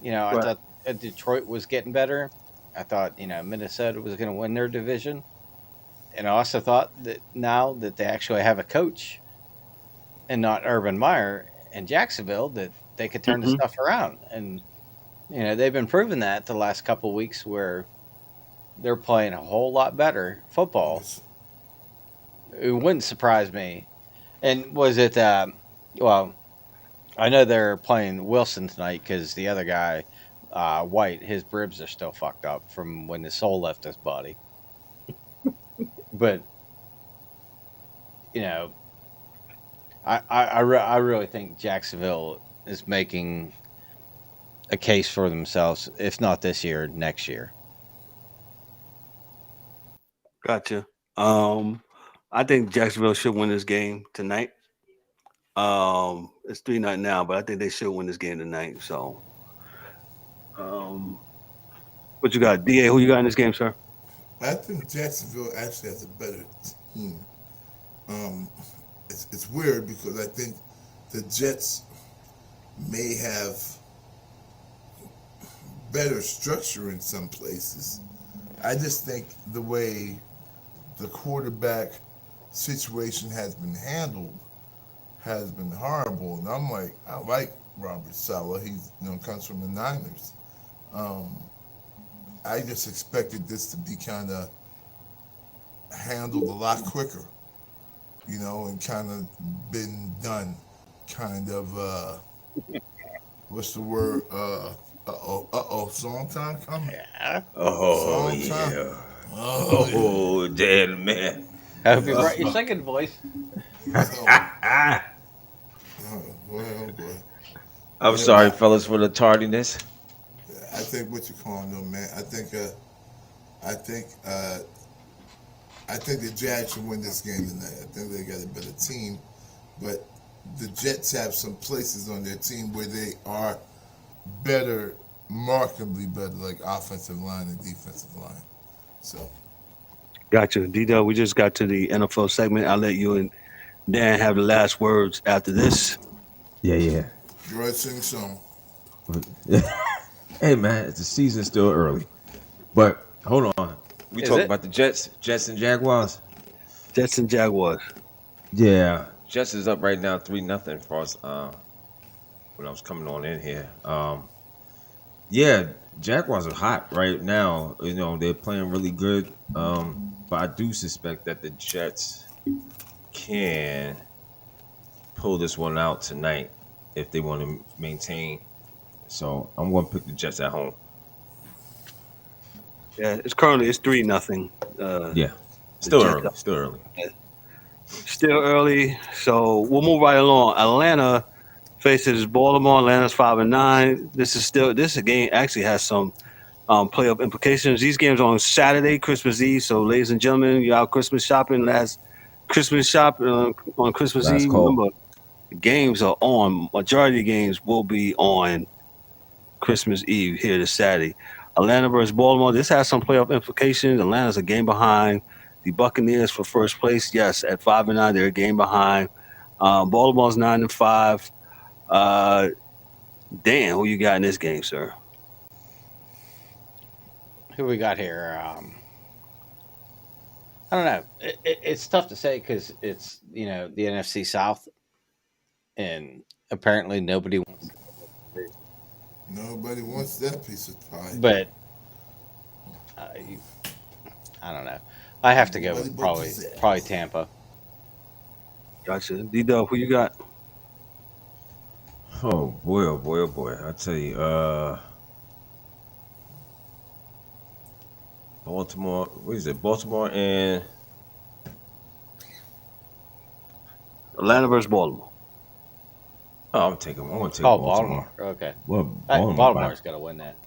Speaker 4: I
Speaker 2: Right.
Speaker 4: thought Detroit was getting better. I thought, Minnesota was going to win their division. And I also thought that now that they actually have a coach and not Urban Meyer in Jacksonville, that they could turn the
Speaker 2: hmm
Speaker 4: stuff around. And, they've been proving that the last couple of weeks where they're playing a whole lot better football. It wouldn't surprise me. And was it, well, I know they're playing Wilson tonight because the other guy, White, his ribs are still fucked up from when his soul left his body. But, I really think Jacksonville is making a case for themselves, if not this year, next year.
Speaker 2: Gotcha. I think Jacksonville should win this game tonight. It's 3-0 now, but I think they should win this game tonight. So, um, what you got, Da? Who you got in this game, sir?
Speaker 3: I think Jacksonville actually has a better team. Um, it's weird because I think the Jets may have better structure in some places. I just think the way the quarterback situation has been handled has been horrible. And I'm like, I like Robert Saleh. He's comes from the Niners. Um, I just expected this to be kind of handled a lot quicker, and kind of been done. Kind of, what's the word? Song time coming.
Speaker 4: Yeah.
Speaker 6: Oh
Speaker 3: Song time.
Speaker 6: yeah.
Speaker 3: Oh,
Speaker 6: Oh, damn man.
Speaker 4: I hope you brought your second voice.
Speaker 3: yeah.
Speaker 6: Ah,
Speaker 3: Well,
Speaker 6: I'm
Speaker 3: yeah,
Speaker 6: sorry,
Speaker 3: but
Speaker 6: fellas, for the tardiness.
Speaker 3: I think what you calling them, man. I think the Jags should win this game tonight. I think they got a better team, but the Jets have some places on their team where they are better, markedly better, like offensive line and defensive line. So
Speaker 2: Gotcha. D-Dub, we just got to the NFL segment. I'll let you and Dan have the last words after this.
Speaker 6: Yeah.
Speaker 3: go ahead, sing a song.
Speaker 6: Hey man, the season's still early. But hold on. We
Speaker 4: Is
Speaker 6: talk
Speaker 4: it?
Speaker 6: about the Jets and Jaguars.
Speaker 2: Jets and Jaguars.
Speaker 6: Yeah. Jets is up right now 3-0 for us when I was coming on in here. Yeah, Jaguars are hot right now. They're playing really good. but I do suspect that the Jets can pull this one out tonight if they want to maintain. So I'm going to pick the Jets at home.
Speaker 2: Yeah, it's currently 3-0.
Speaker 6: Yeah,
Speaker 2: The
Speaker 6: still
Speaker 2: Jets
Speaker 6: early. Still early.
Speaker 2: still early, so we'll move right along. Atlanta faces Baltimore. Atlanta's 5-9. This game actually has some playoff implications. These games are on Saturday, Christmas Eve. So, ladies and gentlemen, you're out Christmas shopping. Last Christmas shop on Christmas
Speaker 6: Last
Speaker 2: Eve.
Speaker 6: call.
Speaker 2: Remember, the games are on. Majority of the games will be on Christmas Eve here this Saturday. Atlanta versus Baltimore. This has some playoff implications. Atlanta's a game behind the Buccaneers for first place. Yes, at 5-9, they're a game behind. Baltimore's 9-5. Dan, who you got in this game, sir?
Speaker 4: Who we got here? I don't know. It's tough to say because it's the NFC South, and apparently nobody wants.
Speaker 3: Nobody wants that piece of pie.
Speaker 4: But I don't know. I have to go
Speaker 3: Nobody
Speaker 4: with
Speaker 3: but
Speaker 4: probably
Speaker 3: yourself.
Speaker 4: probably Tampa.
Speaker 2: Gotcha. D-Dub, who you got?
Speaker 6: Oh boy, oh boy, oh boy. I tell you, Baltimore. What is it? Baltimore and
Speaker 2: Atlanta versus Baltimore.
Speaker 6: oh, I'm going to take
Speaker 4: Oh,
Speaker 6: Baltimore.
Speaker 4: Baltimore. Okay.
Speaker 6: Well,
Speaker 4: Baltimore's got to win that.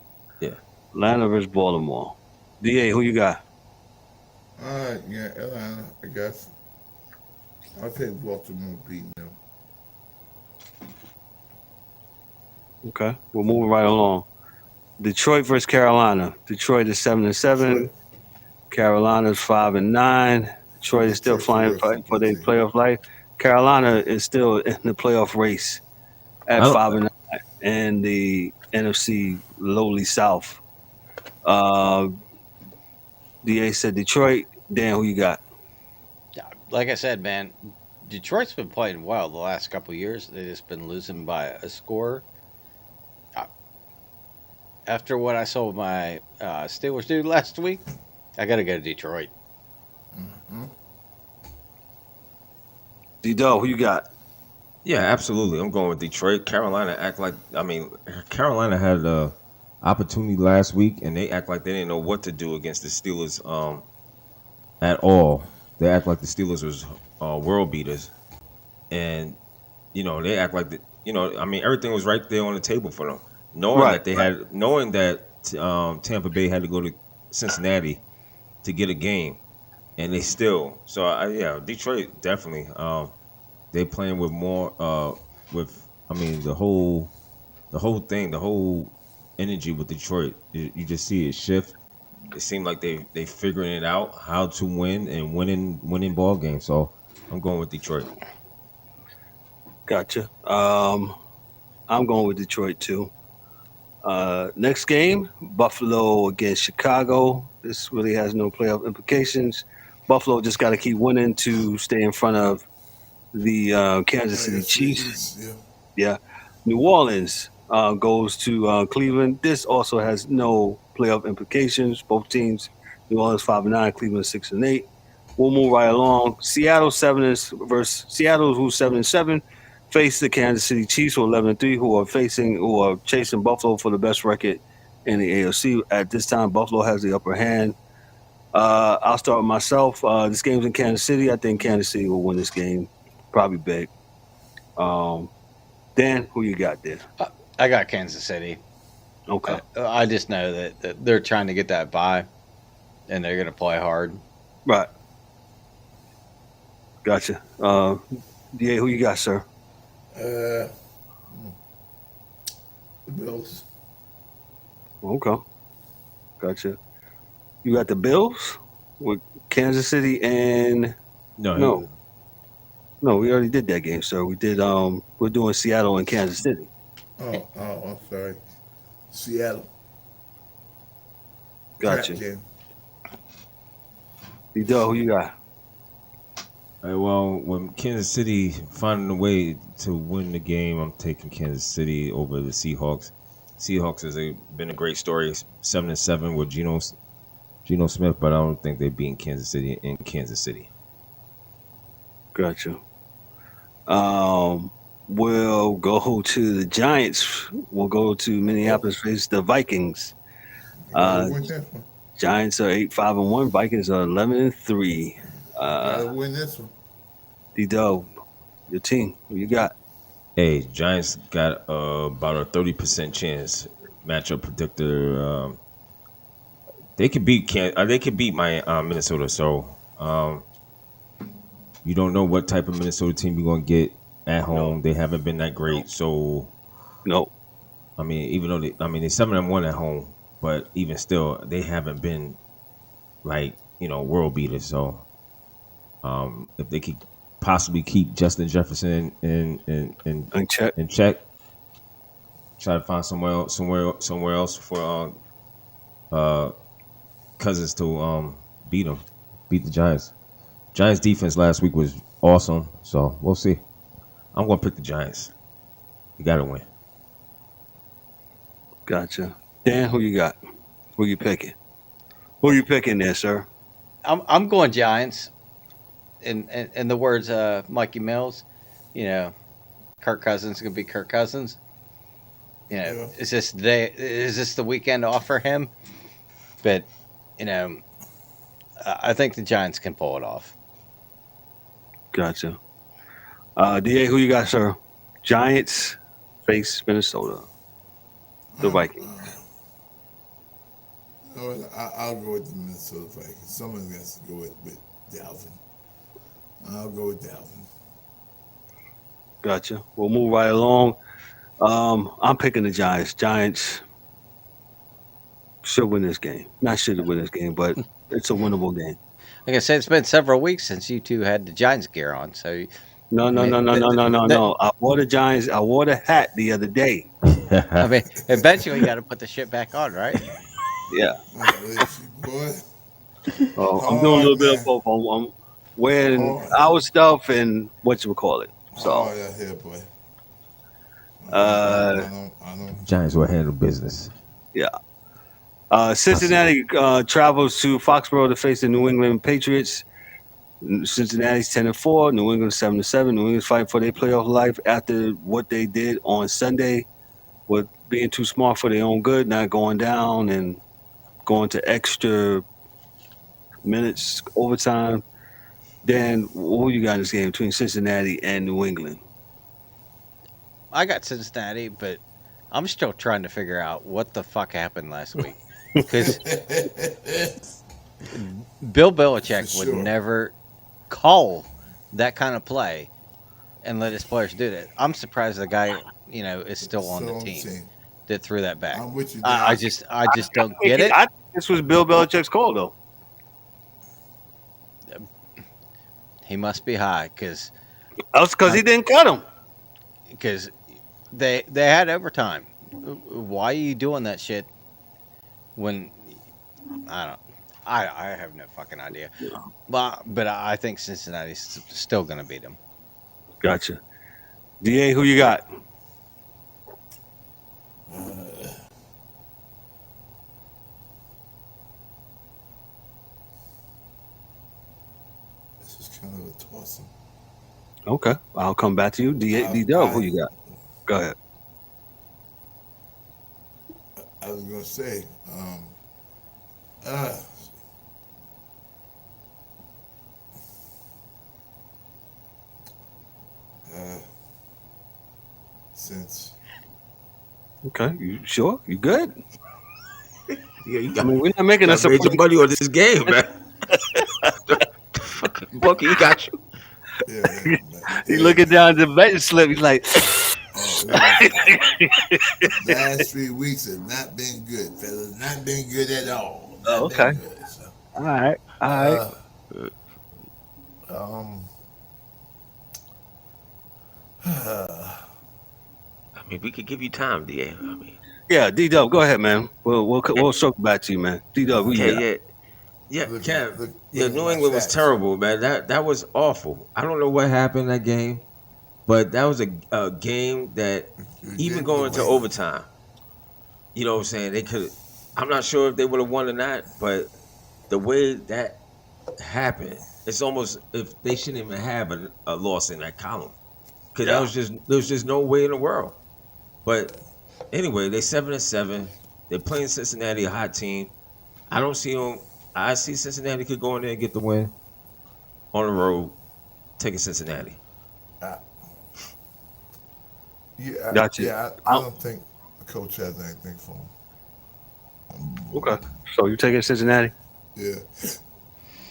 Speaker 6: Yeah.
Speaker 2: Atlanta versus Baltimore. DA, who you got?
Speaker 3: All right, yeah, Atlanta, I guess. I'll take Baltimore beating them.
Speaker 2: Okay, we're moving right along. Detroit versus Carolina. Detroit is 7-7.
Speaker 3: Detroit.
Speaker 2: Carolina's 5-9. Detroit is still flying for their playoff life. Carolina is still in the playoff race at 5-9 and the NFC lowly South. DA said Detroit. Dan, who you got?
Speaker 4: Like I said, man, Detroit's been playing well the last couple of years. They've just been losing by a score. After what I saw my Steelers do last week, I got to go to Detroit.
Speaker 2: D-Dub, who you got?
Speaker 6: Yeah, absolutely. I'm going with Detroit. Carolina Carolina had an opportunity last week, and they act like they didn't know what to do against the Steelers at all. They act like the Steelers was world beaters, and they act like everything was right there on the table for them, knowing that Tampa Bay had to go to Cincinnati to get a game, and they still. So Detroit definitely. They playing with more the whole thing, the whole energy with Detroit. You just see it shift. It seemed like they figuring it out how to win and winning ball games. So I'm going with Detroit.
Speaker 2: Gotcha. I'm going with Detroit too. Next game, Buffalo against Chicago. This really has no playoff implications. Buffalo just got to keep winning to stay in front of the Kansas City Chiefs. Yeah. New Orleans goes to Cleveland. This also has no playoff implications. Both teams, New Orleans 5-9, Cleveland 6-8. We'll move right along. Seattle versus Seattle, who's 7-7, face the Kansas City Chiefs, who are 11-3, who are chasing Buffalo for the best record in the AFC. At this time, Buffalo has the upper hand. I'll start with myself. This game's in Kansas City. I think Kansas City will win this game, probably big. Dan, who you got there?
Speaker 4: I got Kansas City.
Speaker 2: Okay.
Speaker 4: I just know that they're trying to get that bye, and they're going to play hard.
Speaker 2: Right. Gotcha. DA, who you got, sir?
Speaker 3: The Bills.
Speaker 2: Okay. Gotcha. You got the Bills with Kansas City and no, we already did that game, sir. We did. We're doing Seattle and Kansas City.
Speaker 3: Oh, I'm sorry. Seattle.
Speaker 2: Gotcha. D-Dub, who you got?
Speaker 6: Well, when Kansas City finding a way to win the game, I'm taking Kansas City over the Seahawks. Seahawks has been a great story, 7-7 with Geno Geno Smith, but I don't think they're beating Kansas City in Kansas City.
Speaker 2: Gotcha. We'll go to the Giants. We'll go to Minneapolis face the Vikings.
Speaker 3: Gotta win this one.
Speaker 2: Giants are 8-5-1. Vikings are 11-3.
Speaker 3: Gotta win this one.
Speaker 2: D-Dub, your team. Who you got?
Speaker 6: Hey, Giants got about a 30% chance. Matchup predictor. They could beat my Minnesota. So you don't know what type of Minnesota team you're gonna get at home.
Speaker 2: No.
Speaker 6: They haven't been that great. So
Speaker 2: No.
Speaker 6: I mean, even though they're 7-1 at home, but even still, they haven't been like world beaters. So if they could possibly keep Justin Jefferson in check, try to find somewhere else for Cousins to beat the Giants. Giants defense last week was awesome, so we'll see. I'm gonna pick the Giants. You gotta win.
Speaker 2: Gotcha. Dan, who you got? Who you picking? Who you picking there, sir?
Speaker 4: I'm going Giants. In the words of Mikey Mills, Kirk Cousins is gonna be Kirk Cousins. Is this the day? Is this the weekend off for him? But I think the Giants can pull it off.
Speaker 2: Gotcha. DA, who you got, sir? Giants face Minnesota. The Vikings.
Speaker 3: I'll go with the Minnesota Vikings. Someone has to go with Dalvin. I'll go with Dalvin.
Speaker 2: Gotcha. We'll move right along. I'm picking the Giants. Giants should win this game. Not should win this game, but it's a winnable game.
Speaker 4: Like I said, it's been several weeks since you two had the Giants gear on. So
Speaker 2: No. I wore the Giants. I wore the hat the other day.
Speaker 4: I mean, eventually you got to put the shit back on, right?
Speaker 2: Yeah.
Speaker 3: Boy.
Speaker 2: I'm doing a little bit of both. I'm wearing our stuff and what you would call it. So.
Speaker 3: Yeah, boy.
Speaker 2: I
Speaker 3: don't.
Speaker 6: Giants will handle business.
Speaker 2: Yeah. Cincinnati travels to Foxborough to face the New England Patriots. Cincinnati's 10-4. New England 7-7. New England's fighting for their playoff life after what they did on Sunday, with being too smart for their own good, not going down and going to extra minutes, overtime. Dan, who you got in this game between Cincinnati and New England?
Speaker 4: I got Cincinnati, but I'm still trying to figure out what the fuck happened last week. Because Bill Belichick would never call that kind of play and let his players do that. I'm surprised the guy, is still on the team that threw that back.
Speaker 3: I'm with you.
Speaker 4: I just don't get it.
Speaker 2: I think this was Bill Belichick's call, though.
Speaker 4: He must be high because
Speaker 2: That's because he didn't cut him.
Speaker 4: Because they had overtime. Why are you doing that shit when I have no fucking idea. But I think Cincinnati's still going to beat them.
Speaker 2: Gotcha. DA, who you got?
Speaker 3: This is kind of a toss-up.
Speaker 2: Okay, I'll come back to you. D-Dub, who you got? Go ahead.
Speaker 3: I was going to say, since.
Speaker 2: Okay, you sure? You good?
Speaker 6: Yeah, you got.
Speaker 2: We're not making us
Speaker 6: made your money on this game, man. Bucky, he got you.
Speaker 3: Yeah,
Speaker 2: He looking down the betting slip. He's like,
Speaker 3: last 3 weeks have not been good, fellas. Not been good at all. Not
Speaker 2: okay.
Speaker 3: been good, so.
Speaker 2: All right.
Speaker 6: I mean, we could give you time, DA. I mean,
Speaker 2: Yeah, D-Dub, go ahead, man. We'll circle back to you, man. D-Dub, who you got?
Speaker 6: Yeah,
Speaker 3: Look-
Speaker 6: Kev.
Speaker 3: look-
Speaker 6: Yeah,
Speaker 3: look at
Speaker 6: New
Speaker 3: my
Speaker 6: England was
Speaker 3: stats.
Speaker 6: terrible, man. That was awful. I don't know what happened in that game, but that was a game that even
Speaker 3: did
Speaker 6: going
Speaker 3: win.
Speaker 6: to overtime, you know what I'm saying? They could. I'm not sure if they would have won or not, but the way that happened, it's almost if they shouldn't even have a loss in that column because
Speaker 2: Yeah.
Speaker 6: there was just no way in the world. But anyway, they 7-7. They're playing Cincinnati, a hot team. I don't see them. I see Cincinnati could go in there and get the win on the road, taking Cincinnati.
Speaker 3: Uh,
Speaker 2: Gotcha.
Speaker 3: I don't think the coach has anything for him.
Speaker 2: Okay. So you taking Cincinnati?
Speaker 3: Yeah.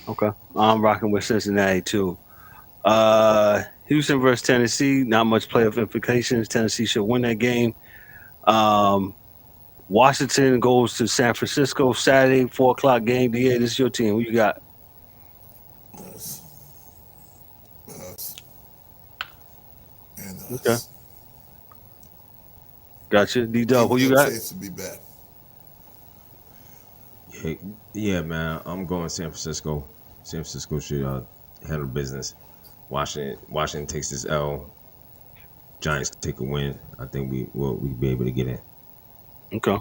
Speaker 2: Okay. I'm rocking with Cincinnati too. Houston versus Tennessee. Not much playoff implications. Tennessee should win that game. Washington goes to San Francisco Saturday, 4:00 game. DA, this is your team. Who you got?
Speaker 3: Us. Us. And us.
Speaker 2: Okay. Gotcha. D-Dub, who you got?
Speaker 3: Chase to be back.
Speaker 6: Yeah, man. I'm going San Francisco. San Francisco should handle business. Washington takes this L. Giants take a win. I think we'll be able to get in.
Speaker 2: Okay.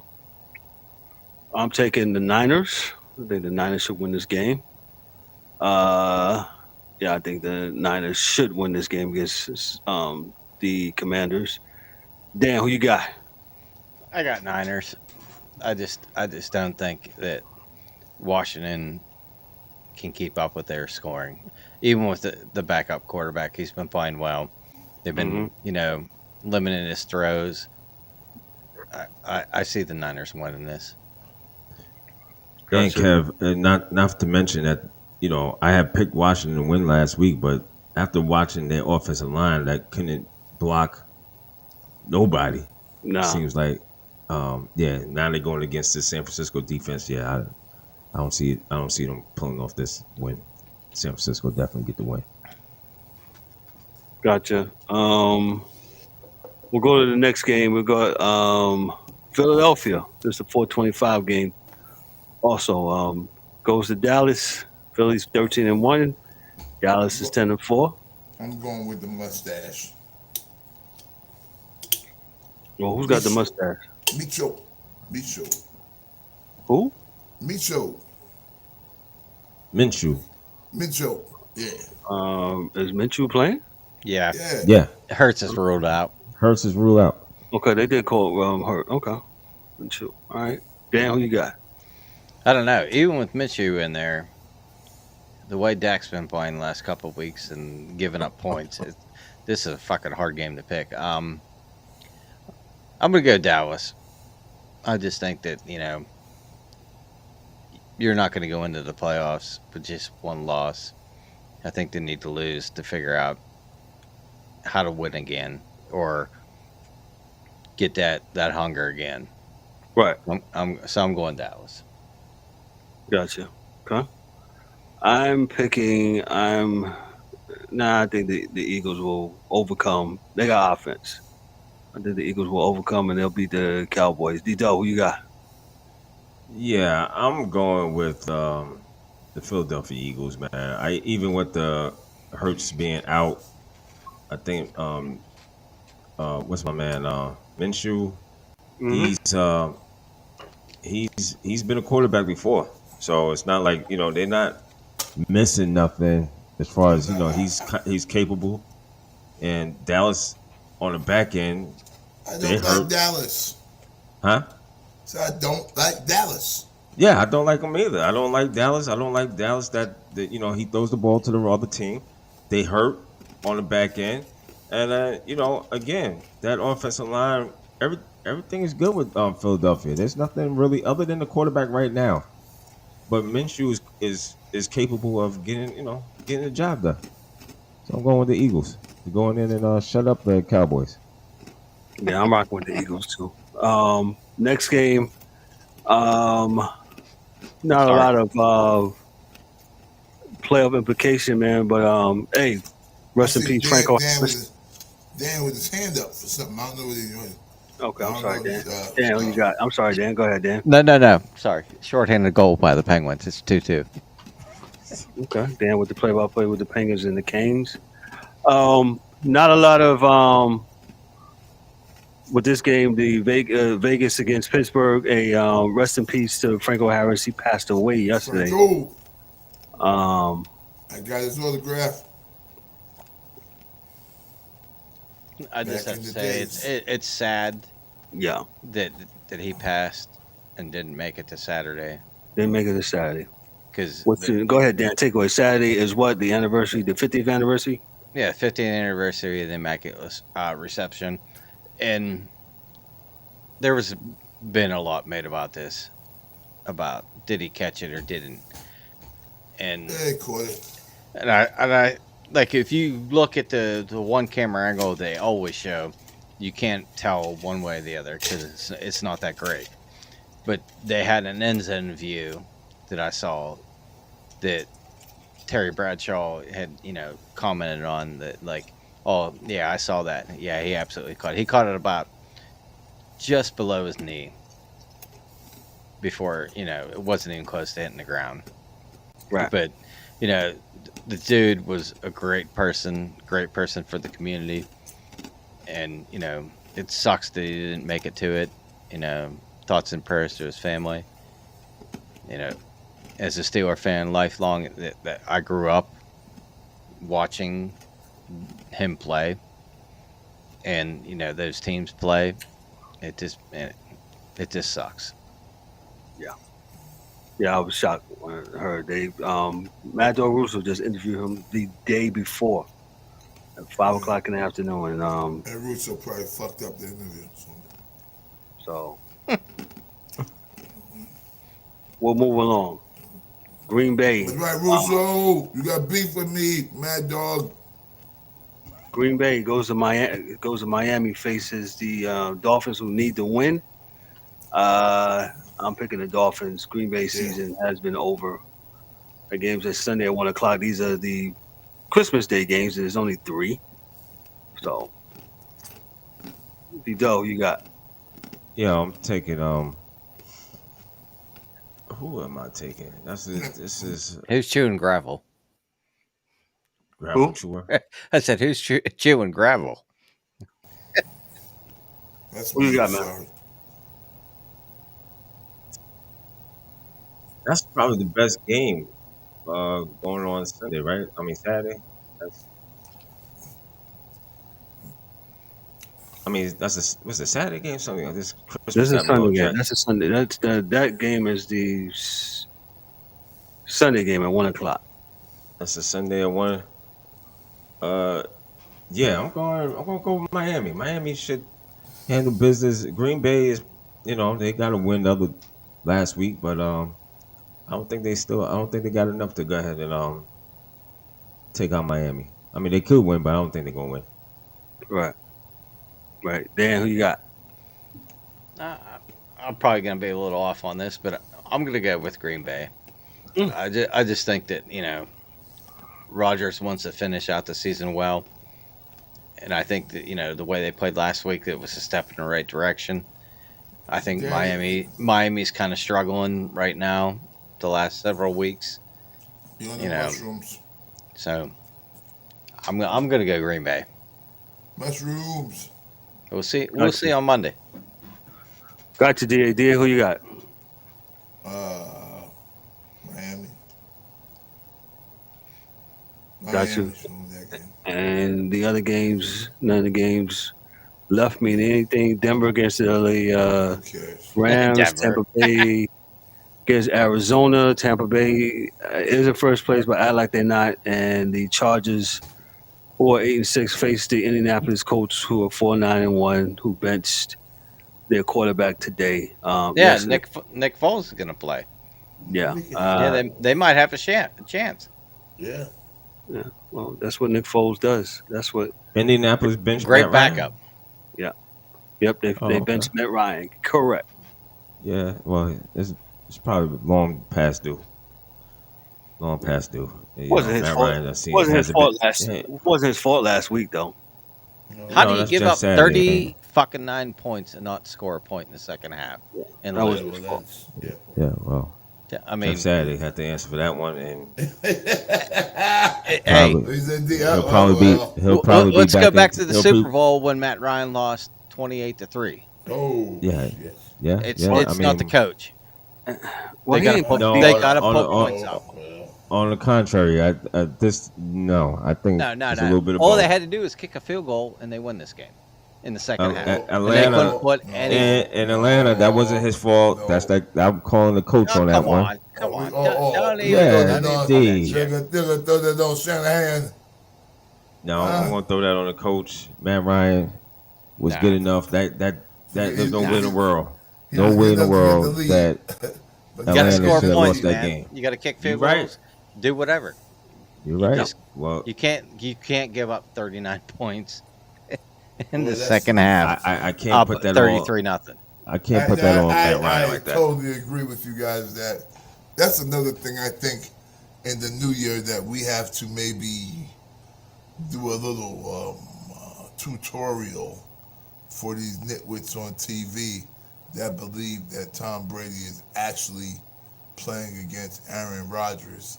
Speaker 2: I'm taking the Niners. I think the Niners should win this game. Yeah, I think the Niners should win this game against the Commanders. Dan, who you got?
Speaker 4: I got Niners. I just don't think that Washington can keep up with their scoring, even with the backup quarterback. He's been playing well. They've been, limiting his throws. I see the Niners winning this.
Speaker 6: And Kev, not to mention that I had picked Washington to win last week, but after watching their offensive line that couldn't block nobody,
Speaker 2: Nah.
Speaker 6: it seems like now they're going against the San Francisco defense. Yeah, I don't see it. I don't see them pulling off this win. San Francisco definitely get the win.
Speaker 2: Gotcha. We'll go to the next game. We've got Philadelphia. This is a 4:25 game. Also, goes to Dallas. Philly's 13-1. Dallas is 10-4.
Speaker 3: I'm going with the mustache.
Speaker 2: Well, who's got the mustache?
Speaker 3: Micho.
Speaker 2: Who?
Speaker 3: Micho.
Speaker 6: Minshew.
Speaker 3: Yeah.
Speaker 2: Is Minshew playing?
Speaker 4: Yeah.
Speaker 6: Yeah.
Speaker 4: Hurts is ruled out.
Speaker 6: Hurts is ruled out.
Speaker 2: Okay, they did call Hurt. Okay. Minshew. All right. Dan, who you got?
Speaker 4: I don't know. Even with Minshew in there, the way Dak's been playing the last couple of weeks and giving up points, this is a fucking hard game to pick. I'm going to go Dallas. I just think that, you're not going to go into the playoffs with just one loss. I think they need to lose to figure out how to win again or get that hunger again.
Speaker 2: Right.
Speaker 4: So I'm going Dallas.
Speaker 2: Gotcha. Okay. I think the Eagles will overcome. They got offense. I think the Eagles will overcome and they'll beat the Cowboys. D-Dog, who you got?
Speaker 6: Yeah, I'm going with the Philadelphia Eagles, man. Even with the Hurts being out, I think what's my man Minshew?
Speaker 2: Mm-hmm.
Speaker 6: He's been a quarterback before, so it's not like they're not missing nothing as far as he's capable. And Dallas on the back end,
Speaker 3: I don't like Dallas.
Speaker 6: Huh?
Speaker 3: So I don't like Dallas.
Speaker 6: Yeah, I don't like him either. I don't like Dallas. I don't like Dallas that he throws the ball to the other team. They hurt on the back end, and again, that offensive line, everything is good with Philadelphia. There's nothing really other than the quarterback right now, but Minshew is capable of getting the job done. So I'm going with the Eagles. They're going in and shut up the Cowboys.
Speaker 2: Yeah, I'm rocking with the Eagles too. Next game, not a lot of playoff implication, man. But hey, rest in peace, Franco.
Speaker 3: Dan with his hand up for something. I don't know what he's doing.
Speaker 2: Okay, I'm sorry, Dan. Dan, who you got? I'm sorry, Dan. Go ahead, Dan.
Speaker 4: No. Sorry. Shorthanded goal by the Penguins. It's 2-2.
Speaker 2: Okay, Dan with the play-by-play with the Penguins and the Canes. Not a lot of with this game, the Vegas against Pittsburgh. Rest in peace to Franco Harris. He passed away yesterday.
Speaker 3: Franco,
Speaker 2: Um,
Speaker 3: I got his autograph.
Speaker 4: I just
Speaker 3: Back
Speaker 4: have
Speaker 3: in
Speaker 4: to
Speaker 3: the
Speaker 4: say
Speaker 3: days.
Speaker 4: it's sad
Speaker 2: yeah,
Speaker 4: that he passed and didn't make it to Saturday
Speaker 2: they make it a Saturday.
Speaker 4: because
Speaker 2: Go ahead, Dan. Take away. Saturday is what, the anniversary, the 50th anniversary.
Speaker 4: yeah, 50th anniversary of the Immaculate Reception, and there was been a lot made about this, about did he catch it or didn't, and
Speaker 3: They caught it.
Speaker 4: and I like, if you look at the one camera angle they always show, you can't tell one way or the other because it's not that great. But they had an end view that I saw that Terry Bradshaw had, commented on, that like, oh yeah, I saw that. Yeah, he absolutely caught it. He caught it about just below his knee before, it wasn't even close to hitting the ground.
Speaker 2: Right.
Speaker 4: But, the dude was a great person for the community. And, it sucks that he didn't make it to it. Thoughts and prayers to his family. As a Steeler fan, lifelong, that I grew up watching him play. And, those teams play. It just sucks.
Speaker 2: Yeah, I was shocked when I heard Mad Dog Russo just interviewed him the day before at 5:00 in the afternoon, and
Speaker 3: And Russo probably fucked up the interview.
Speaker 2: so we'll move along. Green Bay.
Speaker 3: That's right, Russo. You got beef with me, Mad Dog.
Speaker 2: Green Bay goes to Miami, faces the Dolphins, who need to win. I'm picking the Dolphins. Green Bay season has been over. The games are Sunday at 1:00. These are the Christmas Day games, and there's only 3. So, D-Doe, you got?
Speaker 6: Yeah, I'm taking who am I taking? This is
Speaker 4: Who's chewing gravel?
Speaker 6: gravel chewer.
Speaker 4: I said, who's chewing gravel?
Speaker 3: That's
Speaker 2: Who you
Speaker 3: me,
Speaker 2: got, man?
Speaker 3: sorry.
Speaker 6: That's probably the best game going on Sunday, right? I mean Saturday. What's the Saturday game? Something like this. Christmas
Speaker 2: This is a
Speaker 6: got me all
Speaker 2: Sunday game.
Speaker 6: jacked.
Speaker 2: That's a Sunday. That game is the Sunday game at 1:00.
Speaker 6: That's a Sunday at 1. Yeah, I'm gonna go with Miami. Miami should handle business. Green Bay is, they got to win last week, but I don't think they got enough to go ahead and take out Miami. I mean, they could win, but I don't think they're gonna win.
Speaker 2: Right. Dan, who you got?
Speaker 4: I'm probably going to be a little off on this, but I'm going to go with Green Bay. I just think that, Rodgers wants to finish out the season well. And I think that, the way they played last week, it was a step in the right direction. I think Miami's kind of struggling right now the last several weeks.
Speaker 3: You on the mushrooms.
Speaker 4: So I'm going to go Green Bay.
Speaker 3: Mushrooms.
Speaker 4: We'll see. We'll see on Monday.
Speaker 2: Got you, DA. DA, who you got?
Speaker 3: Miami.
Speaker 2: Got you.
Speaker 3: That game.
Speaker 2: And the other games, none of the games left me anything. Denver against the LA
Speaker 3: Who cares?
Speaker 2: Rams,
Speaker 4: Denver.
Speaker 2: Tampa Bay against Arizona. Tampa Bay is in first place, but act like they're not. And the Chargers, who are 8-6, face the Indianapolis Colts, who are 4-9-1, who benched their quarterback today.
Speaker 4: Nick Foles is going to play.
Speaker 2: Yeah.
Speaker 4: They might have a chance.
Speaker 3: Yeah.
Speaker 2: Yeah. Well, that's what Nick Foles does. That's what.
Speaker 6: Indianapolis bench.
Speaker 4: Great backup.
Speaker 2: Yeah. Yep. They
Speaker 6: okay.
Speaker 2: benched Matt Ryan. Correct.
Speaker 6: Yeah. Well, it's probably long past due.
Speaker 2: Wasn't his fault. Wasn't his fault last week though.
Speaker 4: How do you
Speaker 6: that's
Speaker 4: give
Speaker 6: just
Speaker 4: up
Speaker 6: Saturday.
Speaker 4: 39 points and not score a point in the second half? And
Speaker 2: That was
Speaker 4: lose?
Speaker 2: his fault.
Speaker 6: Yeah. Well,
Speaker 4: Yeah, I mean,
Speaker 6: Jeff Saturday had to answer for that one, and
Speaker 4: hey,
Speaker 3: He said,
Speaker 6: he'll probably be.
Speaker 4: let's go back to the
Speaker 6: he'll
Speaker 4: Super Bowl when Matt Ryan lost 28-3.
Speaker 3: Oh,
Speaker 6: Yeah.
Speaker 3: shit.
Speaker 6: Yeah,
Speaker 4: It's
Speaker 6: yeah.
Speaker 4: it's not the coach.
Speaker 2: Well,
Speaker 4: They
Speaker 2: he
Speaker 4: got to
Speaker 2: ain't
Speaker 4: put
Speaker 6: No,
Speaker 4: they got to
Speaker 6: on-
Speaker 4: put
Speaker 6: on-
Speaker 4: points up.
Speaker 6: On the contrary, I think
Speaker 4: No,
Speaker 6: it's a little bit of
Speaker 4: All
Speaker 6: both.
Speaker 4: they had to do is kick a field goal, and they won this game in the second half. And they
Speaker 6: Atlanta
Speaker 4: couldn't put any.
Speaker 6: in Atlanta, that wasn't his fault.
Speaker 3: No.
Speaker 6: That's like I'm calling the coach
Speaker 4: Oh,
Speaker 6: on that
Speaker 4: come
Speaker 6: one.
Speaker 4: on, come on!
Speaker 3: Don't
Speaker 6: Yeah,
Speaker 3: throw that
Speaker 6: D.
Speaker 3: on Shanahan.
Speaker 6: No, I'm gonna throw that on the coach. Matt Ryan was
Speaker 4: Nah.
Speaker 6: good enough. There's no way in the world.
Speaker 3: He
Speaker 6: No
Speaker 3: was
Speaker 6: way in
Speaker 3: good
Speaker 6: the
Speaker 3: enough to get
Speaker 6: world
Speaker 3: the lead.
Speaker 6: that
Speaker 3: But
Speaker 4: You got to
Speaker 6: Atlanta
Speaker 4: score
Speaker 6: should have
Speaker 4: points,
Speaker 6: lost that
Speaker 4: man.
Speaker 6: game.
Speaker 4: You got to kick field
Speaker 6: You're right.
Speaker 4: goals, do whatever.
Speaker 6: You're right.
Speaker 4: just-
Speaker 6: Well,
Speaker 4: You can't give up 39 points in the
Speaker 3: Well, that's-
Speaker 4: second half.
Speaker 6: I can't
Speaker 4: Up
Speaker 6: put that
Speaker 4: 33 nothing.
Speaker 6: I can't put that on Matt
Speaker 3: I
Speaker 6: Ryan like that.
Speaker 3: totally agree with you guys that that's another thing I think in the new year that we have to maybe do a little tutorial for these nitwits on TV that believe that Tom Brady is actually playing against Aaron Rodgers,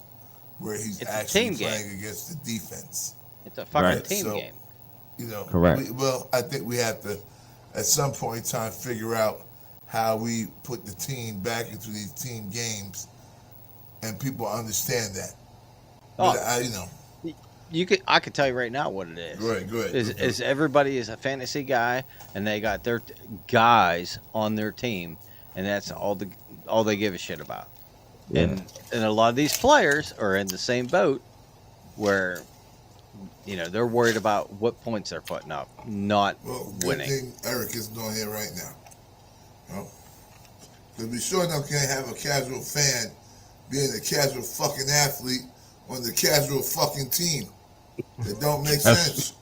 Speaker 3: where he's
Speaker 4: It's a
Speaker 3: actually
Speaker 4: team game.
Speaker 3: playing against the defense.
Speaker 4: It's a fucking
Speaker 6: Right.
Speaker 4: team
Speaker 3: So-
Speaker 4: game.
Speaker 3: You know,
Speaker 6: Correct.
Speaker 3: I think we have to, at some point in time, figure out how we put the team back into these team games, and people understand that.
Speaker 4: Oh.
Speaker 3: But
Speaker 4: I could tell you right now what it is.
Speaker 3: Good.
Speaker 4: Is everybody is a fantasy guy, and they got their guys on their team, and that's all they give a shit about.
Speaker 6: Yeah.
Speaker 4: And a lot of these players are in the same boat, where they're worried about what points they're putting up, not
Speaker 3: Well, good
Speaker 4: winning.
Speaker 3: thing Eric isn't on here right now. Because we sure enough can't have a casual fan being a casual fucking athlete on the casual fucking team. That don't make sense.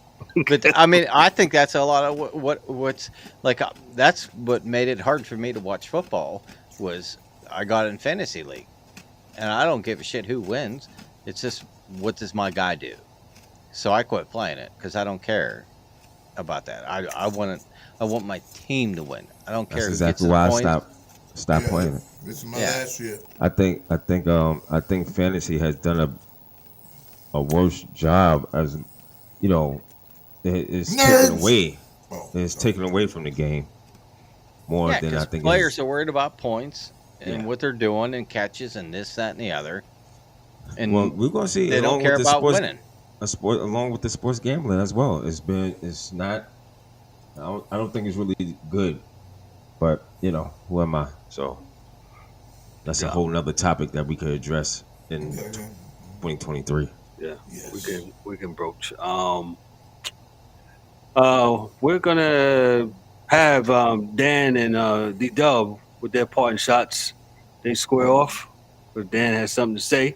Speaker 4: But I mean, I think that's a lot of what's like. That's what made it hard for me to watch football. Was I got in fantasy league, and I don't give a shit who wins. It's just what does my guy do? So I quit playing it because I don't care about that. I want my team to win. I don't care.
Speaker 6: That's
Speaker 4: who gets
Speaker 6: exactly
Speaker 4: the
Speaker 6: why I
Speaker 4: points.
Speaker 6: stopped playing it.
Speaker 3: This is my
Speaker 4: Yeah.
Speaker 3: last year.
Speaker 6: I think fantasy has done a worse job as it's
Speaker 3: Nerds!
Speaker 6: taken away.
Speaker 3: Oh,
Speaker 6: It's taken away from the game more
Speaker 4: Yeah,
Speaker 6: than I
Speaker 4: because
Speaker 6: think
Speaker 4: players are worried about points and
Speaker 6: Yeah.
Speaker 4: what they're doing and catches and this, that, and the other. And
Speaker 6: Well, we're gonna see.
Speaker 4: they
Speaker 6: along
Speaker 4: don't care
Speaker 6: with the
Speaker 4: about
Speaker 6: sports,
Speaker 4: winning.
Speaker 6: along with the sports gambling as well. It's not. I don't think it's really good. But who am I? So that's a whole nother topic that we could address in 2023.
Speaker 2: Yeah,
Speaker 3: Yes.
Speaker 2: we can broach. We're gonna have Dan and D Dub with their parting shots. They square off. But Dan has something to say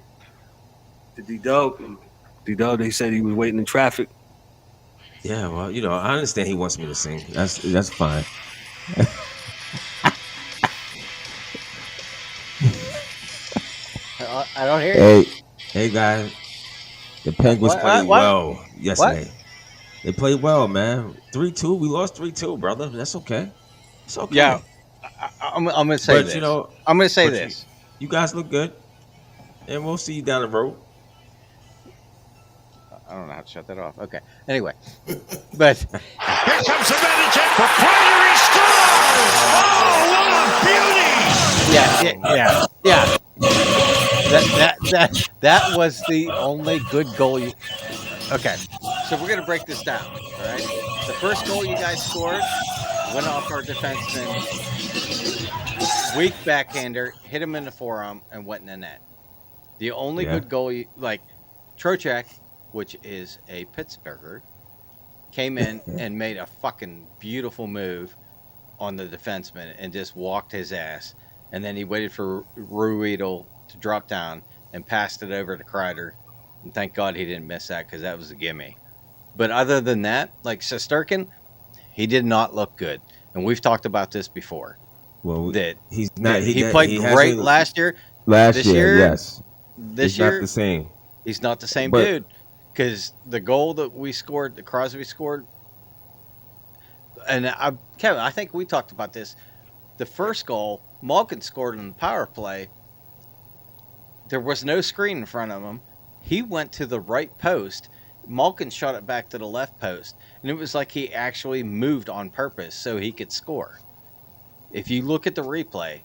Speaker 2: to D Dub. D Dub, they said he was waiting in traffic.
Speaker 6: Yeah, well, I understand he wants me to sing. That's fine.
Speaker 4: I don't hear you.
Speaker 6: Hey, guys. The Penguins
Speaker 4: What?
Speaker 6: played
Speaker 4: What?
Speaker 6: well yesterday. They played well, man. 3-2. We lost 3-2, brother. That's okay. It's okay.
Speaker 4: Yeah, I'm going to say
Speaker 6: But,
Speaker 4: this.
Speaker 6: you know,
Speaker 4: I'm going to say
Speaker 6: but
Speaker 4: this.
Speaker 6: You guys look good. And we'll see you down the road.
Speaker 4: I don't know how to shut that off. Okay. Anyway, but
Speaker 1: Here comes the Madison for Poirier. He scores! Oh, what a beauty!
Speaker 4: yeah. That was the only good goal you. Okay, so we're gonna break this down. All right, the first goal you guys scored went off our defenseman, weak backhander, hit him in the forearm, and went in the net. The only
Speaker 6: Yeah.
Speaker 4: good goal Trocheck, which is a Pittsburgher, came in and made a fucking beautiful move on the defenseman and just walked his ass. And then he waited for Ruedel to drop down and passed it over to Kreider. And thank God he didn't miss that because that was a gimme. But other than that, like Shesterkin, he did not look good. And we've talked about this before.
Speaker 6: Well,
Speaker 4: That
Speaker 6: he's not.
Speaker 4: he played great last year.
Speaker 6: Last
Speaker 4: this
Speaker 6: year,
Speaker 4: year-
Speaker 6: yes.
Speaker 4: This
Speaker 6: He's
Speaker 4: year,
Speaker 6: not the same.
Speaker 4: he's not the same
Speaker 6: But-
Speaker 4: dude. Because the goal that we scored, that Crosby scored, and Kevin, I think we talked about this. The first goal, Malkin scored on the power play. There was no screen in front of him. He went to the right post, Malkin shot it back to the left post, and it was like he actually moved on purpose so he could score. If you look at the replay,